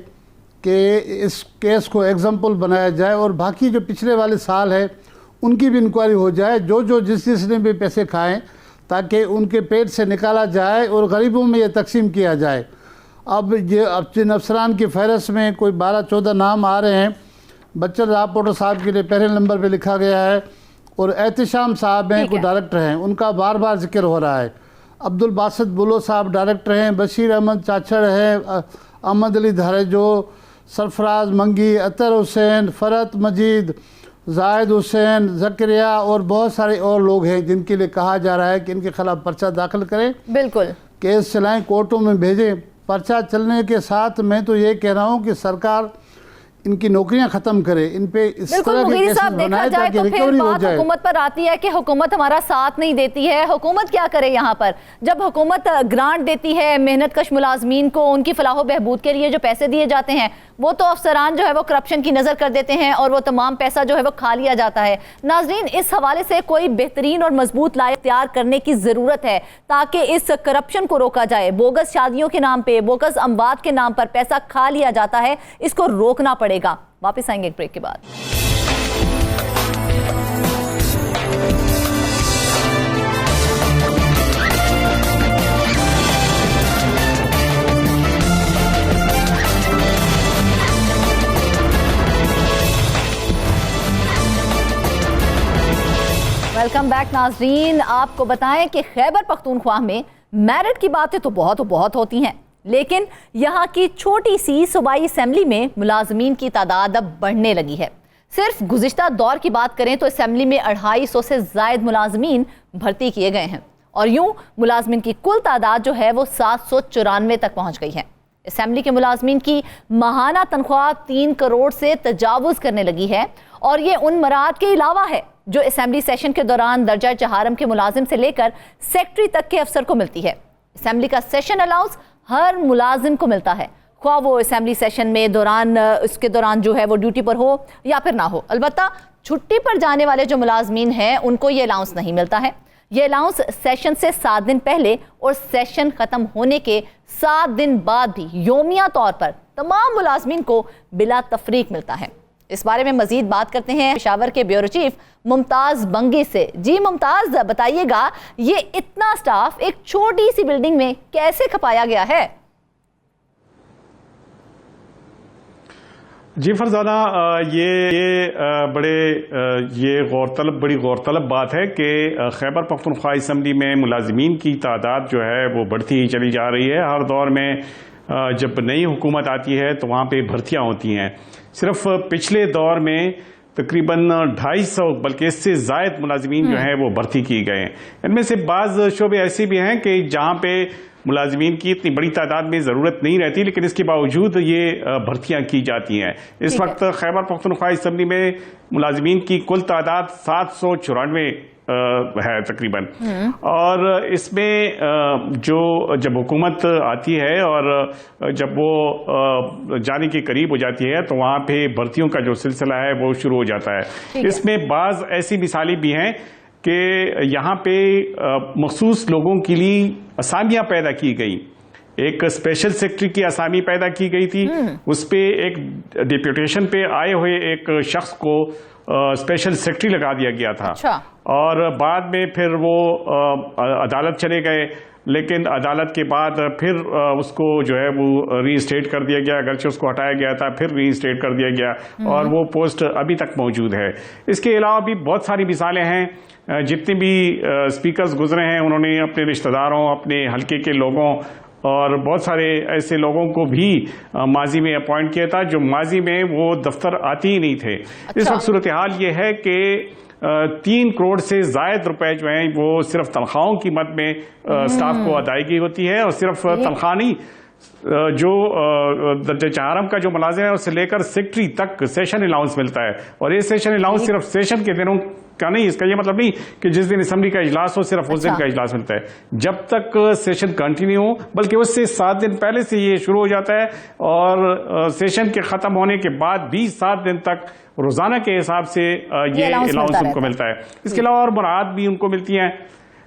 कि इस केस को एग्जाम्पल बनाया जाए और बाकी जो पिछले वाले साल है उनकी भी इंक्वायरी हो जाए, जो जिसने भी पैसे खाएं, ताकि उनके पेट से निकाला जाए और गरीबों में ये तकसीम किया जाए। अब ये जिन अफसरान की फहरस्त में कोई 12-14 नाम आ रहे हैं, बच्चन रापोटर साहब के लिए पहले नंबर पे लिखा गया है, और एहतिशाम साहब हैं, कोई डायरेक्टर हैं, उनका बार बार जिक्र हो रहा है। अब्दुल बासित बुलो साहब डायरेक्टर हैं, बशीर अहमद चाचड़ हैं, अहमद अली धारेजो, सरफराज मंगी, अतर हुसैन, फरत मजीद, जायद हुसैन, ज़करिया और बहुत सारे और लोग हैं जिनके लिए कहा जा रहा है कि इनके खिलाफ पर्चा दाखिल करें, बिल्कुल केस चलाएं, कोर्टों में भेजें। पर्चा चलने के साथ मैं तो ये कह रहा हूँ कि सरकार इनकी नौकरियां खत्म करे, इन पे इस बिल्कुल तरह के मुगीरी केसेस साहब, देखा बनाए जाए ताकि तो फिर रिकवरी हो बात जाए। हुकूमत पर आती है कि हुकूमत हमारा साथ नहीं देती है। हुकूमत क्या करे यहाँ पर? जब हुकूमत ग्रांट देती है मेहनत कश मुलाजमीन को, उनकी फलाह बहबूद के लिए जो पैसे दिए जाते हैं, वो तो अफसरान जो है वो करप्शन की नज़र कर देते हैं और वो तमाम पैसा जो है वो खा लिया जाता है। नाजरीन, इस हवाले से कोई बेहतरीन और मजबूत लायक तैयार करने की ज़रूरत है ताकि इस करप्शन को रोका जाए। बोगस शादियों के नाम पे, बोगस अमवात के नाम पर पैसा खा लिया जाता है, इसको रोकना पड़ेगा। वापस आएंगे एक ब्रेक के बाद। वेलकम बैक नाजरीन। आपको बताएं कि खैबर पख्तूनख्वा में मेरिट की बातें तो बहुत होती हैं, लेकिन यहाँ की छोटी सी सूबाई असेंबली में मुलाजमीन की तादाद अब बढ़ने लगी है। सिर्फ गुज़िश्ता दौर की बात करें तो असेंबली में 250 से ज़ायद मुलाजमीन भर्ती किए गए हैं और यूं मुलाजमीन की कुल तादाद जो है वो 794 तक पहुँच गई है। असेंबली के मुलाजमीन की माहाना तनख्वाह 3 करोड़ से तजावुज़ करने लगी है और ये उन मराद के अलावा है जो असेंबली सेशन के दौरान दर्जा चहारम के मुलाजिम से लेकर सेक्रेटरी तक के अफसर को मिलती है। असेंबली का सेशन अलाउंस हर मुलाजिम को मिलता है, ख्वाह वो असेंबली सेशन में उसके दौरान जो है वो ड्यूटी पर हो या फिर ना हो। अलबत्ता छुट्टी पर जाने वाले जो मुलाजमीन हैं उनको ये अलाउंस नहीं मिलता है। ये अलाउंस सेशन से 7 दिन पहले और सेशन खत्म होने के 7 दिन बाद भी योमिया तौर पर तमाम मुलाजमीन को बिला तफरीक मिलता है। इस बारे में मजीद बात करते हैं पेशावर के ब्यूरो चीफ मुमताज बंगी से। जी मुमताज, बताइएगा ये इतना स्टाफ एक छोटी सी बिल्डिंग में कैसे खपाया गया है? जी फरजाना, ये बड़ी गौरतलब बात है कि खैबर पख्तूनख्वा असेंबली में मुलाजमीन की तादाद जो है वो बढ़ती ही चली जा रही है। हर दौर में जब नई हुकूमत आती है तो वहाँ पे भर्तियाँ होती हैं। सिर्फ पिछले दौर में तकरीबन 250 बल्कि इससे ज़ायद मुलाजमीन जो हैं वो भर्ती किए गए हैं। इनमें से बाज़ शोबे ऐसे भी हैं कि जहाँ पे मुलाजमीन की इतनी बड़ी तादाद में ज़रूरत नहीं रहती, लेकिन इसके बावजूद ये भर्तियाँ की जाती हैं। इस वक्त खैबर पख्तूनख्वा असेंबली में मुलाजमीन की कुल तादाद 794 है तकरीबन। और इसमें जब हुकूमत आती है और जब वो जाने के करीब हो जाती है तो वहाँ पे भर्तियों का जो सिलसिला है वो शुरू हो जाता है। इसमें बाज़ ऐसी मिसालें भी हैं कि यहाँ पे मखसूस लोगों के लिए असामियाँ पैदा की गई। एक स्पेशल सेक्रेटरी की असामी पैदा की गई थी, उस पे एक डिप्यूटेशन पे आए हुए एक शख्स को स्पेशल सेक्रेटरी लगा दिया गया था। अच्छा। और बाद में फिर वो अदालत चले गए, लेकिन अदालत के बाद फिर उसको जो है वो रीइंस्टेट कर दिया गया, अगरचे उसको हटाया गया था फिर रीइंस्टेट कर दिया गया और वो पोस्ट अभी तक मौजूद है। इसके अलावा भी बहुत सारी मिसालें हैं। जितने भी स्पीकर्स गुजरे हैं उन्होंने अपने रिश्तेदारों, अपने हल्के के लोगों और बहुत सारे ऐसे लोगों को भी माजी में अपॉइंट किया था जो माजी में वो दफ्तर आते ही नहीं थे। अच्छा। इस वक्त सूरत हाल ये है कि 3 करोड़ से ज़ायद रुपए जो हैं वो सिर्फ तनख्वाहों की मद में स्टाफ को अदायगी होती है और सिर्फ तनख्वाह नहीं, जो दर्जा चहारम का जो मुलाजिम है उससे लेकर सेक्रेटरी तक सेशन अलाउंस मिलता है। और ये सेशन अलाउंस सिर्फ सेशन के दिनों का नहीं, इसका ये मतलब नहीं कि जिस दिन असेंबली का इजलास हो सिर्फ उस दिन का इजलास मिलता है। जब तक सेशन कंटिन्यू हो, बल्कि उससे 7 दिन पहले से ये शुरू हो जाता है और सेशन के खत्म होने के बाद भी 7 दिन तक रोजाना के हिसाब से ये अलाउंस उनको मिलता है। इसके अलावा और मुराद भी उनको मिलती हैं।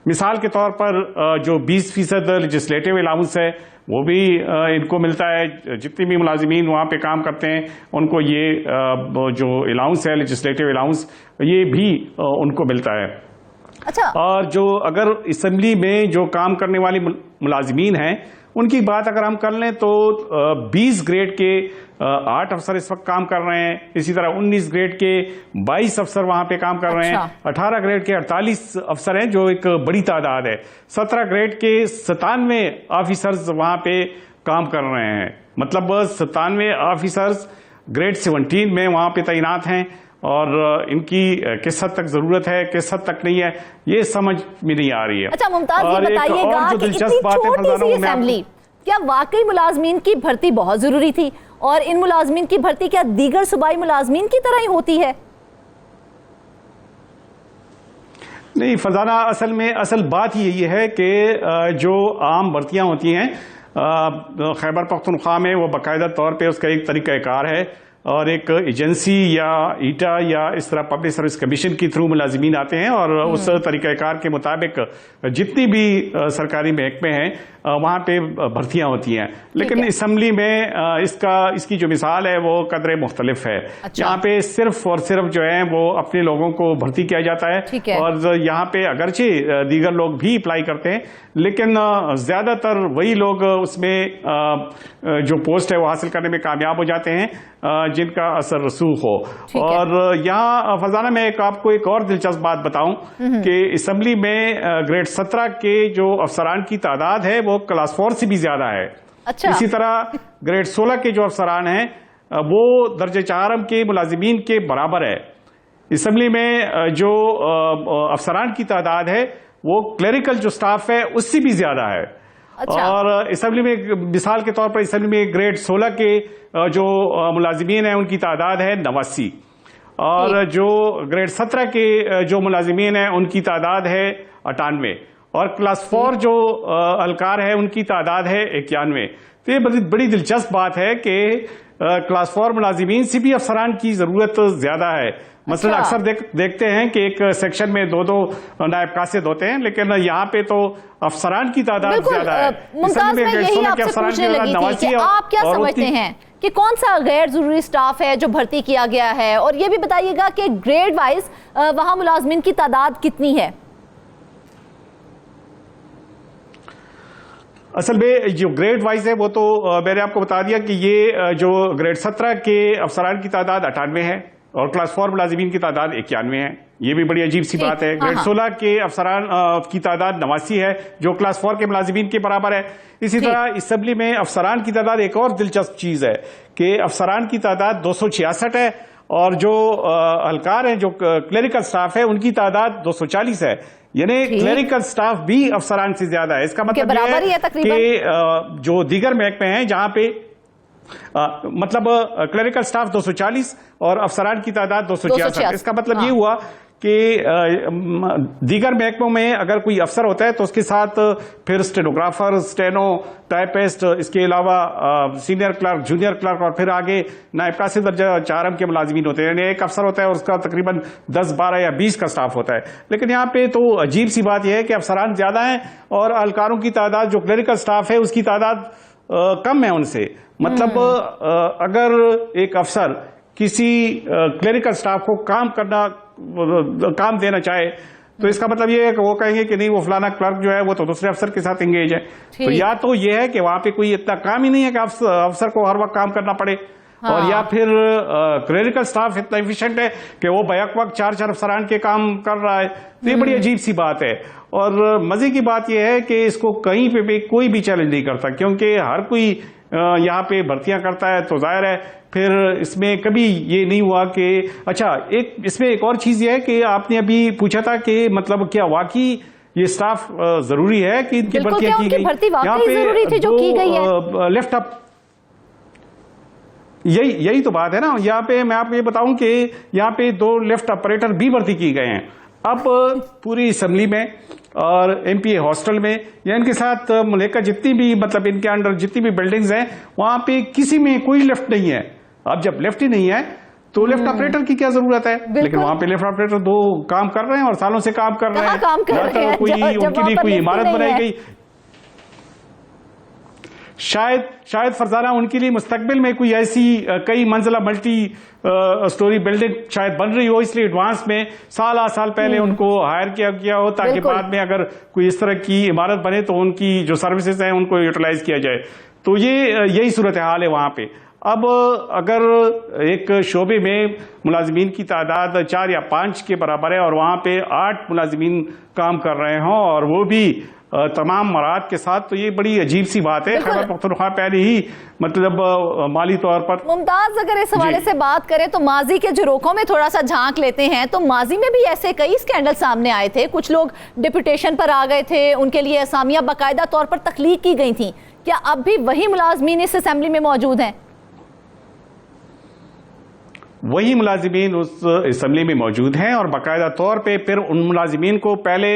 मिसाल के तौर पर जो 20% लेजिस्लेटिव अलाउंस है वो भी इनको मिलता है। जितने भी मुलाजिमीन वहाँ पे काम करते हैं उनको ये जो अलाउंस है, लेजिस्लेटिव अलाउंस, ये भी उनको मिलता है। अच्छा। और जो अगर असेंबली में जो काम करने वाली मुलाजिमीन हैं उनकी बात अगर हम कर लें तो 20 ग्रेड के 8 अफसर इस वक्त काम कर रहे हैं। इसी तरह 19 ग्रेड के 22 अफसर वहां पे काम कर रहे हैं। 18 ग्रेड के 48 अफसर हैं जो एक बड़ी तादाद है। 17 ग्रेड के 97 ऑफिसर्स वहां पे काम कर रहे हैं। मतलब 97 ऑफिसर्स ग्रेड 17 में वहां पे तैनात हैं और इनकी किस हद तक जरूरत है, किस हद तक नहीं है, ये समझ में नहीं आ रही है। अच्छा मुमताज, ये बताइएगा कि इतनी छोटी सी असेंबली, क्या वाकई मुलाजमीन की भर्ती बहुत जरूरी थी? और इन मुलाजमीन की भर्ती क्या दीगर सूबाई मुलाजमीन की तरह ही होती है? नहीं फरजाना, असल बात ही यही है कि जो आम भर्तियां होती हैं खैबर पख्तूनख्वा में, वो बाकायदा तौर पे उसका एक तरीक़ाकार है और एक एजेंसी या ईटा या इस तरह पब्लिक सर्विस कमीशन के थ्रू मुलाजिमीन आते हैं और उस तरीक़ाकार के मुताबिक जितनी भी सरकारी महकमे हैं वहाँ पे भर्तियां होती हैं। लेकिन असम्बली में इसकी जो मिसाल है वो कदरे मुख्तलिफ है। अच्छा। यहाँ पे सिर्फ और सिर्फ जो है वो अपने लोगों को भर्ती किया जाता है और यहाँ पे अगरचे दीगर लोग भी अप्लाई करते हैं, लेकिन ज्यादातर वही लोग उसमें जो पोस्ट है वो हासिल करने में कामयाब हो जाते हैं जिनका असर रसूख हो। और यहाँ फजाना में आपको एक और दिलचस्प बात बताऊं कि असम्बली में ग्रेड 17 के जो अफसरान की तादाद है वो क्लास 4 से भी ज्यादा है। अच्छा। इसी तरह ग्रेड 16 के जो अफसरान हैं वो दर्जे 4 के मुलाजिमीन के बराबर है। असम्बली में जो अफसरान की तादाद है वो क्लेरिकल जो स्टाफ है उससे भी ज्यादा है। अच्छा। और असम्बली में मिसाल के तौर पर असम्बली में ग्रेड 16 के जो मुलाजिमीन हैं उनकी तादाद है 89 और जो ग्रेड 17 के जो मुलाजिमीन हैं उनकी तादाद है 98 और क्लास 4 जो अलकार है उनकी तादाद है 91। तो ये बड़ी दिलचस्प बात है कि क्लास 4 मुलाजिमीन से भी अफसरान की जरूरत ज्यादा है। मसलन अक्सर देखते हैं कि एक सेक्शन में 2-2 नायब कासिद होते हैं, लेकिन यहाँ पे तो अफसरान की तादाद ज्यादा है। मुमताज, मैं यही आपसे पूछने लगी थी कि आप क्या समझते हैं कि कौन सा गैर जरूरी स्टाफ है जो भर्ती किया गया है, और ये भी बताइएगा कि ग्रेड वाइज वहां मुलाजमीन की तादाद कितनी है? असल में जो ग्रेड वाइज है वो तो मैंने आपको बता दिया कि ये जो ग्रेड 17 के अफसरान की तादाद 98 है और क्लास 4 मुलाजिमीन की तादाद 91 है। ये भी बड़ी अजीब सी बात है। ग्रेड 16 के अफसरान की तादाद 89 है जो क्लास 4 के मुलाजिमीन के बराबर है। इसी तरह असम्बली में अफसरान की तादाद, एक और दिलचस्प चीज है कि अफसरान की तादाद 266 है और जो हलकार हैं, जो क्लेरिकल स्टाफ है, उनकी तादाद 240 है। यानी क्लेरिकल स्टाफ भी अफसरान से ज्यादा है। इसका मतलब ये है कि जो दीगर महकमे हैं जहां पे मतलब क्लेरिकल स्टाफ 240 और अफसरान की तादाद 266। इसका मतलब ये हुआ कि दीगर महकमों में अगर कोई अफसर होता है तो उसके साथ फिर स्टेनोग्राफर, स्टेनो, टाइपिस्ट, इसके अलावा सीनियर क्लर्क, जूनियर क्लर्क और फिर आगे नायब कासिद दर्जा 4 के मुलाजिमीन होते हैं। यानी एक अफसर होता है और उसका तकरीबन 10, 12 या 20 का स्टाफ होता है। लेकिन यहाँ पे तो अजीब सी बात यह है कि अफसरान ज्यादा हैं और अलकारों की तादाद, जो क्लेरिकल स्टाफ है उसकी तादाद कम है उनसे। मतलब अगर एक अफसर किसी क्लेरिकल स्टाफ को काम देना चाहे तो इसका मतलब ये है कि वो कहेंगे कि नहीं, वो फलाना क्लर्क जो है वो तो दूसरे अफसर के साथ एंगेज है। तो या तो ये है कि वहां पे कोई इतना काम ही नहीं है कि अफसर को हर वक्त काम करना पड़े, और या फिर क्लेरिकल स्टाफ इतना एफिशिएंट है कि वो बैक वक्त 4-4 अफसरान के काम कर रहा है। तो ये बड़ी अजीब सी बात है। और मजे की बात यह है कि इसको कहीं पे भी कोई भी चैलेंज नहीं करता, क्योंकि हर कोई यहाँ पे भर्तियां करता है। तो जाहिर है फिर इसमें कभी ये नहीं हुआ कि अच्छा, इसमें एक और चीज ये है कि आपने अभी पूछा था कि मतलब क्या वाकई ये स्टाफ जरूरी है कि इनकी भर्तियां की गई? यहाँ पे जो लेफ्ट अप, यही तो बात है ना। यहाँ पे मैं आपको ये बताऊं कि यहाँ पे 2 लेफ्ट ऑपरेटर भी भर्ती किए गए हैं। अब पूरी असम्बली में और एमपीए हॉस्टल में या इनके साथ लेकर जितनी भी मतलब इनके अंडर जितनी भी बिल्डिंग्स हैं वहां पे किसी में कोई लेफ्ट नहीं है। अब जब लेफ्ट ही नहीं है तो लेफ्ट ऑपरेटर की क्या जरूरत है? लेकिन वहां पे लेफ्ट ऑपरेटर 2 काम कर रहे हैं और सालों से काम कर रहे हैं। उनके लिए कोई इमारत बनाई गई, शायद फरजाना उनके लिए मुस्तकबिल में कोई ऐसी कई मंजिला मल्टी स्टोरी बिल्डिंग शायद बन रही हो, इसलिए एडवांस में साल पहले उनको हायर किया गया हो ताकि बाद में अगर कोई इस तरह की इमारत बने तो उनकी जो सर्विसेज हैं उनको यूटिलाइज किया जाए। तो यही सूरत हाल है वहां पे। अब अगर एक शोबे में मुलाजिमीन की तादाद 4 या 5 के बराबर है और वहां पे 8 मुलाजिमीन काम कर रहे हों और वो भी तमाम मराद के साथ, तो ये बड़ी अजीब सी बात है। खैबर पख्तूनख्वा पहले ही मतलब माली तौर पर। मुमताज, अगर इस हवाले से बात करें तो माजी के झरोखों में थोड़ा सा झांक लेते हैं तो माजी में भी ऐसे कई स्कैंडल सामने आए थे। कुछ लोग डिप्यूटेशन पर आ गए थे, उनके लिए असामियां बाकायदा तौर पर तख्लीक की गई थी। क्या अब भी वही मुलाजमीन इस असेंबली में मौजूद हैं? वही मुलाजिमीन उस असम्बली में मौजूद हैं और बाकायदा तौर पे फिर उन मुलाजिमीन को पहले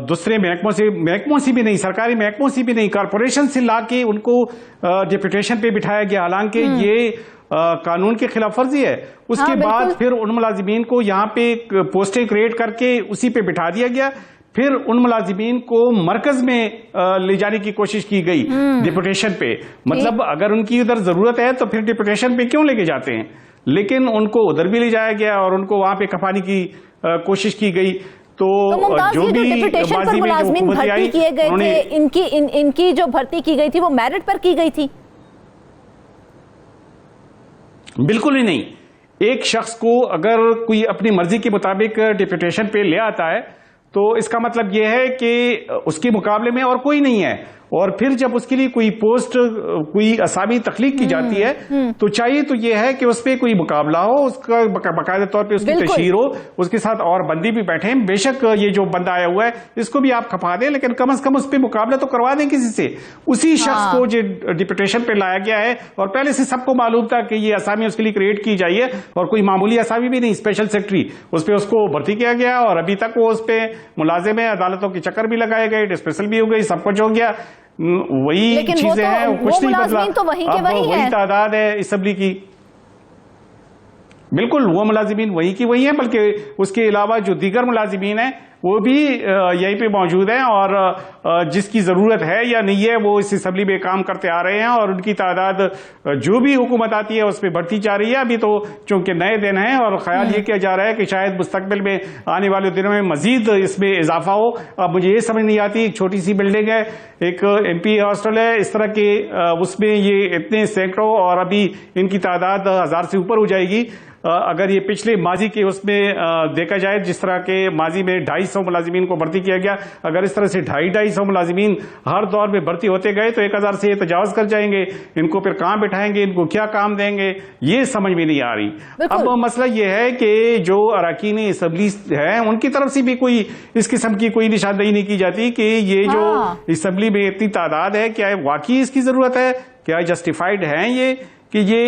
दूसरे महकमों से भी नहीं, सरकारी महकमों से भी नहीं, कॉरपोरेशन से लाके उनको डिप्यूटेशन पे बिठाया गया, हालांकि ये कानून की खिलाफ वर्जी है। उसके बाद फिर उन मुलाजिमीन को यहाँ पे पोस्टें क्रिएट करके उसी पे बिठा दिया गया। फिर उन मुलाजिमीन को मरकज में ले जाने की कोशिश की गई डिप्यूटेशन पे। मतलब अगर उनकी उधर जरूरत है तो फिर डिप्यूटेशन पे क्यों लेके जाते हैं, लेकिन उनको उधर भी ले जाया गया और उनको वहां पे खपाने की कोशिश की गई। तो जो भी डिप्यूटेशन पर मुलाजिमीन भर्ती किए गए थे, इनकी जो भर्ती की गई थी वो मेरिट पर की गई थी? बिल्कुल ही नहीं। एक शख्स को अगर कोई अपनी मर्जी के मुताबिक डिप्यूटेशन पे ले आता है तो इसका मतलब यह है कि उसके मुकाबले में और कोई नहीं है, और फिर जब उसके लिए कोई पोस्ट, कोई असामी तख्लीक की जाती है तो चाहिए तो यह है कि उस पर कोई मुकाबला हो, उसका बाकायदा तौर पे उसकी तशहीर हो, उसके साथ और बंदी भी बैठे हैं। बेशक ये जो बंदा आया हुआ है इसको भी आप खपा दें, लेकिन कम से कम उस पर मुकाबला तो करवा दें किसी से। उसी शख्स को जो डिप्यूटेशन पे लाया गया है और पहले से सबको मालूम था कि ये असामी उसके लिए क्रिएट की जाइए, और कोई मामूली असामी भी नहीं, स्पेशल सेक्रेटरी, उस पर उसको भर्ती किया गया और अभी तक वो उस पर मुलाजिम है। अदालतों के चक्कर भी लगाए गए, डिस्मिसल भी हो गई, सब कुछ हो गया। वही चीजें हैं, कुछ नहीं बदला। तो वही तादाद है असेंबली की। बिल्कुल वो मुलाजिमीन वही की वही है, बल्कि उसके अलावा जो दीगर मुलाजिमीन हैं वो भी यहीं पे मौजूद हैं, और जिसकी जरूरत है या नहीं है वो इस असेंबली में काम करते आ रहे हैं, और उनकी तादाद जो भी हुकूमत आती है उस पर बढ़ती जा रही है। अभी तो चूंकि नए दिन हैं और ख्याल ये किया जा रहा है कि शायद मुस्तकबिल में आने वाले दिनों में मजीद इसमें इजाफा हो। अब मुझे ये समझ नहीं आती, एक छोटी सी बिल्डिंग है, एक MP हॉस्टल है, इस तरह के उसमें ये इतने सैकड़ों, और अभी इनकी तादाद 1000 से ऊपर हो जाएगी। अगर ये पिछले माजी के उसमें देखा जाए, जिस तरह के माजी में 250 मुलाजिमीन को भर्ती किया गया, अगर इस तरह से 250 मुलाजिमीन हर दौर में भर्ती होते गए तो 1000 से ये तजावज कर जाएंगे। इनको फिर कहाँ बिठाएंगे, इनको क्या काम देंगे, ये समझ में नहीं आ रही। अब मसला ये है कि जो अरकान असेंबली है उनकी तरफ से भी कोई इस किस्म की कोई निशानदेही नहीं की जाती कि ये जो असेंबली में इतनी तादाद है, क्या वाकई इसकी जरूरत है, क्या जस्टिफाइड है ये कि ये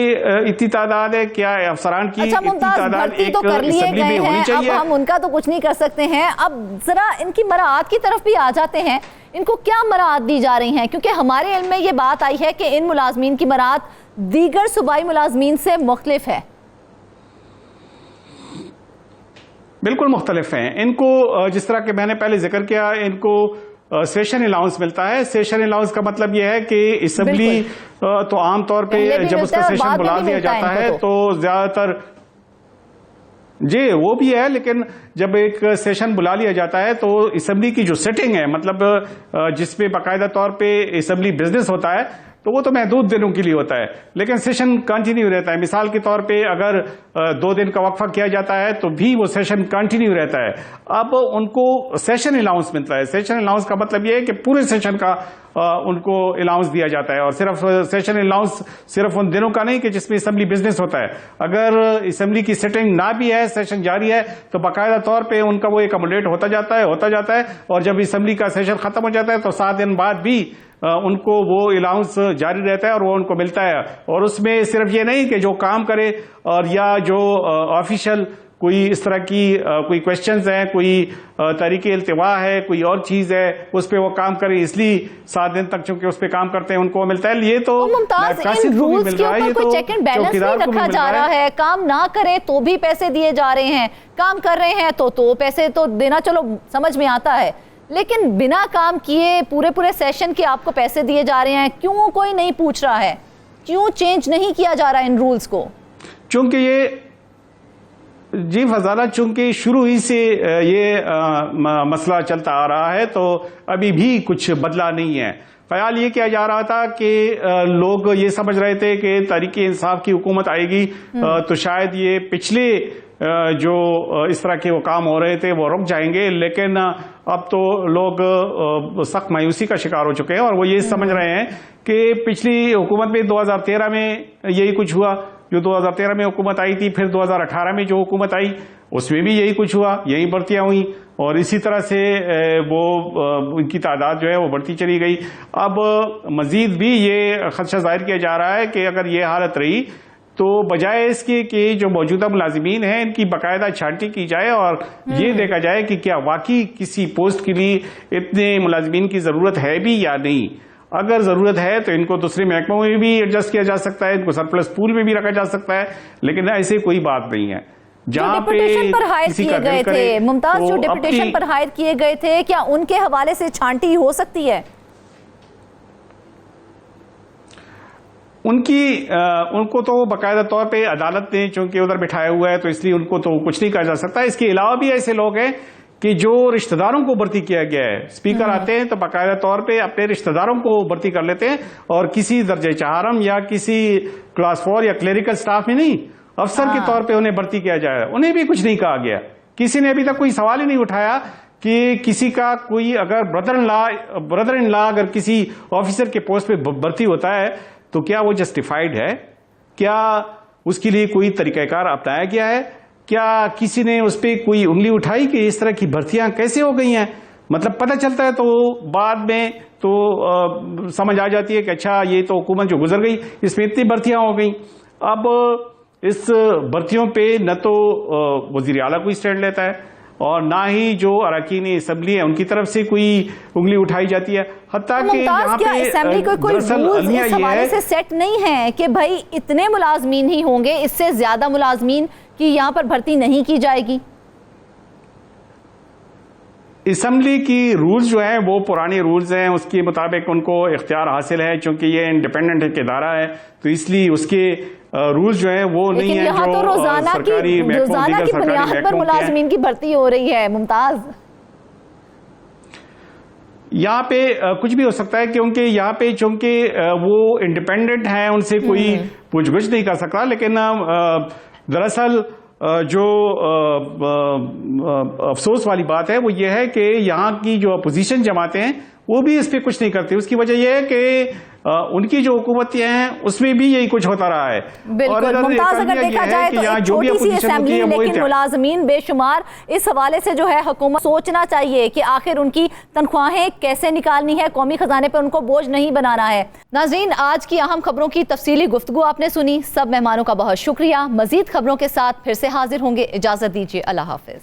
इतनी तादाद है, क्या अफसरान की इतनी तादाद एक असेंबली में होनी चाहिए? अब हम उनका तो कुछ नहीं कर सकते हैं। अब जरा इनकी मराआत की तरफ भी आ जाते हैं। इनको क्या मराआत दी जा रही हैं? क्योंकि हमारे इल्म में ये बात आई है कि इन मुलाजमीन की मराआत दीगर सूबाई मुलाजमीन से मुख्तलिफ है। बिल्कुल मुख्तलिफ है। इनको जिस तरह के मैंने पहले जिक्र किया, इनको सेशन अलाउंस मिलता है। सेशन अलाउंस का मतलब यह है कि असेंबली तो आमतौर पे जब उसका सेशन बुला दिया जाता है तो ज्यादातर जी वो भी है, लेकिन जब एक सेशन बुला लिया जाता है तो असेंबली की जो सिटिंग है, मतलब जिसमें बाकायदा तौर पे असेंबली बिजनेस होता है, तो वो तो महदूद दिनों के लिए होता है, लेकिन सेशन कंटिन्यू रहता है। मिसाल के तौर पे अगर 2 दिन का वक्फा किया जाता है तो भी वो सेशन कंटिन्यू रहता है। अब उनको सेशन अलाउंस मिलता है। सेशन अलाउंस का मतलब ये है कि पूरे सेशन का उनको अलाउंस दिया जाता है, और सिर्फ सेशन अलाउंस सिर्फ उन दिनों का नहीं कि जिसमें असेंबली बिजनेस होता है। अगर असेंबली की सिटिंग ना भी है, सेशन जारी है, तो बाकायदा तौर पे उनका वो एकमोडेट होता जाता है, और जब असेंबली का सेशन खत्म हो जाता है तो 7 दिन बाद भी उनको वो अलाउंस जारी रहता है और वो उनको मिलता है। और उसमें सिर्फ ये नहीं कि जो काम करे और या जो ऑफिशियल कोई इस तरह की कोई क्वेश्चंस हैं, कोई तरीके इल्तिवा है, कोई और चीज है, उस पे वो काम करे, इसलिए 7 दिन तक चूंकि उस पे काम करते हैं उनको मिलता है। ये तो मुमताज, इन रूल्स के ऊपर कोई चेक एंड बैलेंस नहीं रखा जा रहा है। काम ना करे तो भी पैसे दिए जा रहे हैं, काम कर रहे हैं तो पैसे तो देना चलो समझ में आता है, लेकिन बिना काम किए पूरे सेशन के आपको पैसे दिए जा रहे हैं। क्यों कोई नहीं पूछ रहा है? क्यों चेंज नहीं किया जा रहा है इन रूल्स को? चूंकि ये जी फजाना, चूंकि शुरू ही से ये मसला चलता आ रहा है तो अभी भी कुछ बदला नहीं है। ख्याल ये किया जा रहा था कि लोग ये समझ रहे थे कि तहरीक इंसाफ की हुकूमत आएगी तो शायद ये पिछले जो इस तरह के वो काम हो रहे थे वो रुक जाएंगे, लेकिन अब तो लोग सख्त मायूसी का शिकार हो चुके हैं और वो ये समझ रहे हैं कि पिछली हुकूमत में 2013 में यही कुछ हुआ, जो 2013 में हुकूमत आई थी, फिर 2018 में जो हुकूमत आई उसमें भी यही कुछ हुआ, यही भर्तियां हुई और इसी तरह से वो उनकी तादाद जो है वो बढ़ती चली गई। अब मजीद भी ये खदशा जाहिर किया जा रहा है कि अगर ये हालत रही तो बजाय इसके कि जो मौजूदा मुलाजिमीन हैं इनकी बाकायदा छांटी की जाए और ये देखा जाए कि क्या वाकई किसी पोस्ट के लिए इतने मुलाजिमीन की ज़रूरत है भी या नहीं। अगर ज़रूरत है तो इनको दूसरे महकमों में भी एडजस्ट किया जा सकता है, इनको सरप्लस पूल में भी रखा जा सकता है, लेकिन ऐसे कोई बात नहीं है। जहाँ डेपुटेशन पर हायर किए गए थे मुमताज, जो डेपुटेशन पर हायर किए गए थे, क्या उनके हवाले से छांटी हो सकती है? उनको तो बाकायदा तौर पे अदालत ने चूंकि उधर बिठाया हुआ है तो इसलिए उनको तो कुछ नहीं कहा जा सकता। इसके अलावा भी ऐसे लोग हैं कि जो रिश्तेदारों को भर्ती किया गया है, स्पीकर आते हैं तो बाकायदा तौर पे अपने रिश्तेदारों को भर्ती कर लेते हैं और किसी दर्जे चाहरम या किसी क्लास 4 या क्लेरिकल स्टाफ में नहीं, अफसर के तौर पे उन्हें भर्ती किया जाए। उन्हें भी कुछ नहीं कहा गया। किसी ने अभी तक कोई सवाल ही नहीं उठाया कि किसी का कोई अगर ब्रदर इन लॉ अगर किसी ऑफिसर के पोस्ट पे भर्ती होता है तो क्या वो जस्टिफाइड है, क्या उसके लिए कोई तरीकाकार अपनाया गया है, क्या किसी ने उस पर कोई उंगली उठाई कि इस तरह की भर्तियां कैसे हो गई हैं। मतलब पता चलता है तो बाद में तो समझ आ जाती है कि अच्छा ये तो हुकूमत जो गुजर गई इसमें इतनी भर्तियां हो गई। अब इस भर्तियों पे न तो वजीर आला कोई स्टैंड लेता है और ना ही जो अरकान असेंबली है उनकी तरफ से कोई उंगली उठाई जाती है। हत्ता कि यहाँ पे असेंबली कोई रूल्स इस हवाले से सेट नहीं है कि भाई इतने मुलाजमीन ही होंगे, इससे ज्यादा मुलाजमीन की यहाँ पर भर्ती नहीं की जाएगी। असेंबली की रूल्स जो है वो पुराने रूल्स हैं, उसके मुताबिक उनको इख्तियार हासिल है। चूंकि ये इंडिपेंडेंट एक इदारा है तो इसलिए उसके रूल्स जो है वो नहीं है जो तो रोजाना की बुनियाद पर मुलाजमीन की भर्ती हो रही है। मुमताज, यहाँ पे कुछ भी हो सकता है क्योंकि यहाँ पे चूंकि वो इंडिपेंडेंट है उनसे कोई पूछगछ नहीं कर सकता। लेकिन दरअसल जो अफसोस वाली बात है वो ये है कि यहाँ की जो अपोजिशन जमातें हैं वो भी इस पे कुछ नहीं करती। उसकी वजह यह है कि उनकी जो हुकूमतें हैं उसमें भी यही कुछ होता रहा है। बिल्कुल मुमताज, अगर देखा जाए तो एक छोटी सी असेंबली लेकिन मुलाजमीन बेशुमार, इस हवाले से जो है हुकूमत सोचना चाहिए कि आखिर उनकी तनख्वाहें कैसे निकालनी है, कौमी खजाने पे उनको बोझ नहीं बनाना है। नाज़रीन, आज की अहम खबरों की तफसीली गुफ्तगू आपने सुनी। सब मेहमानों का बहुत शुक्रिया। मजीद खबरों के साथ फिर से हाजिर होंगे। इजाजत दीजिए, अल्लाह हाफिज।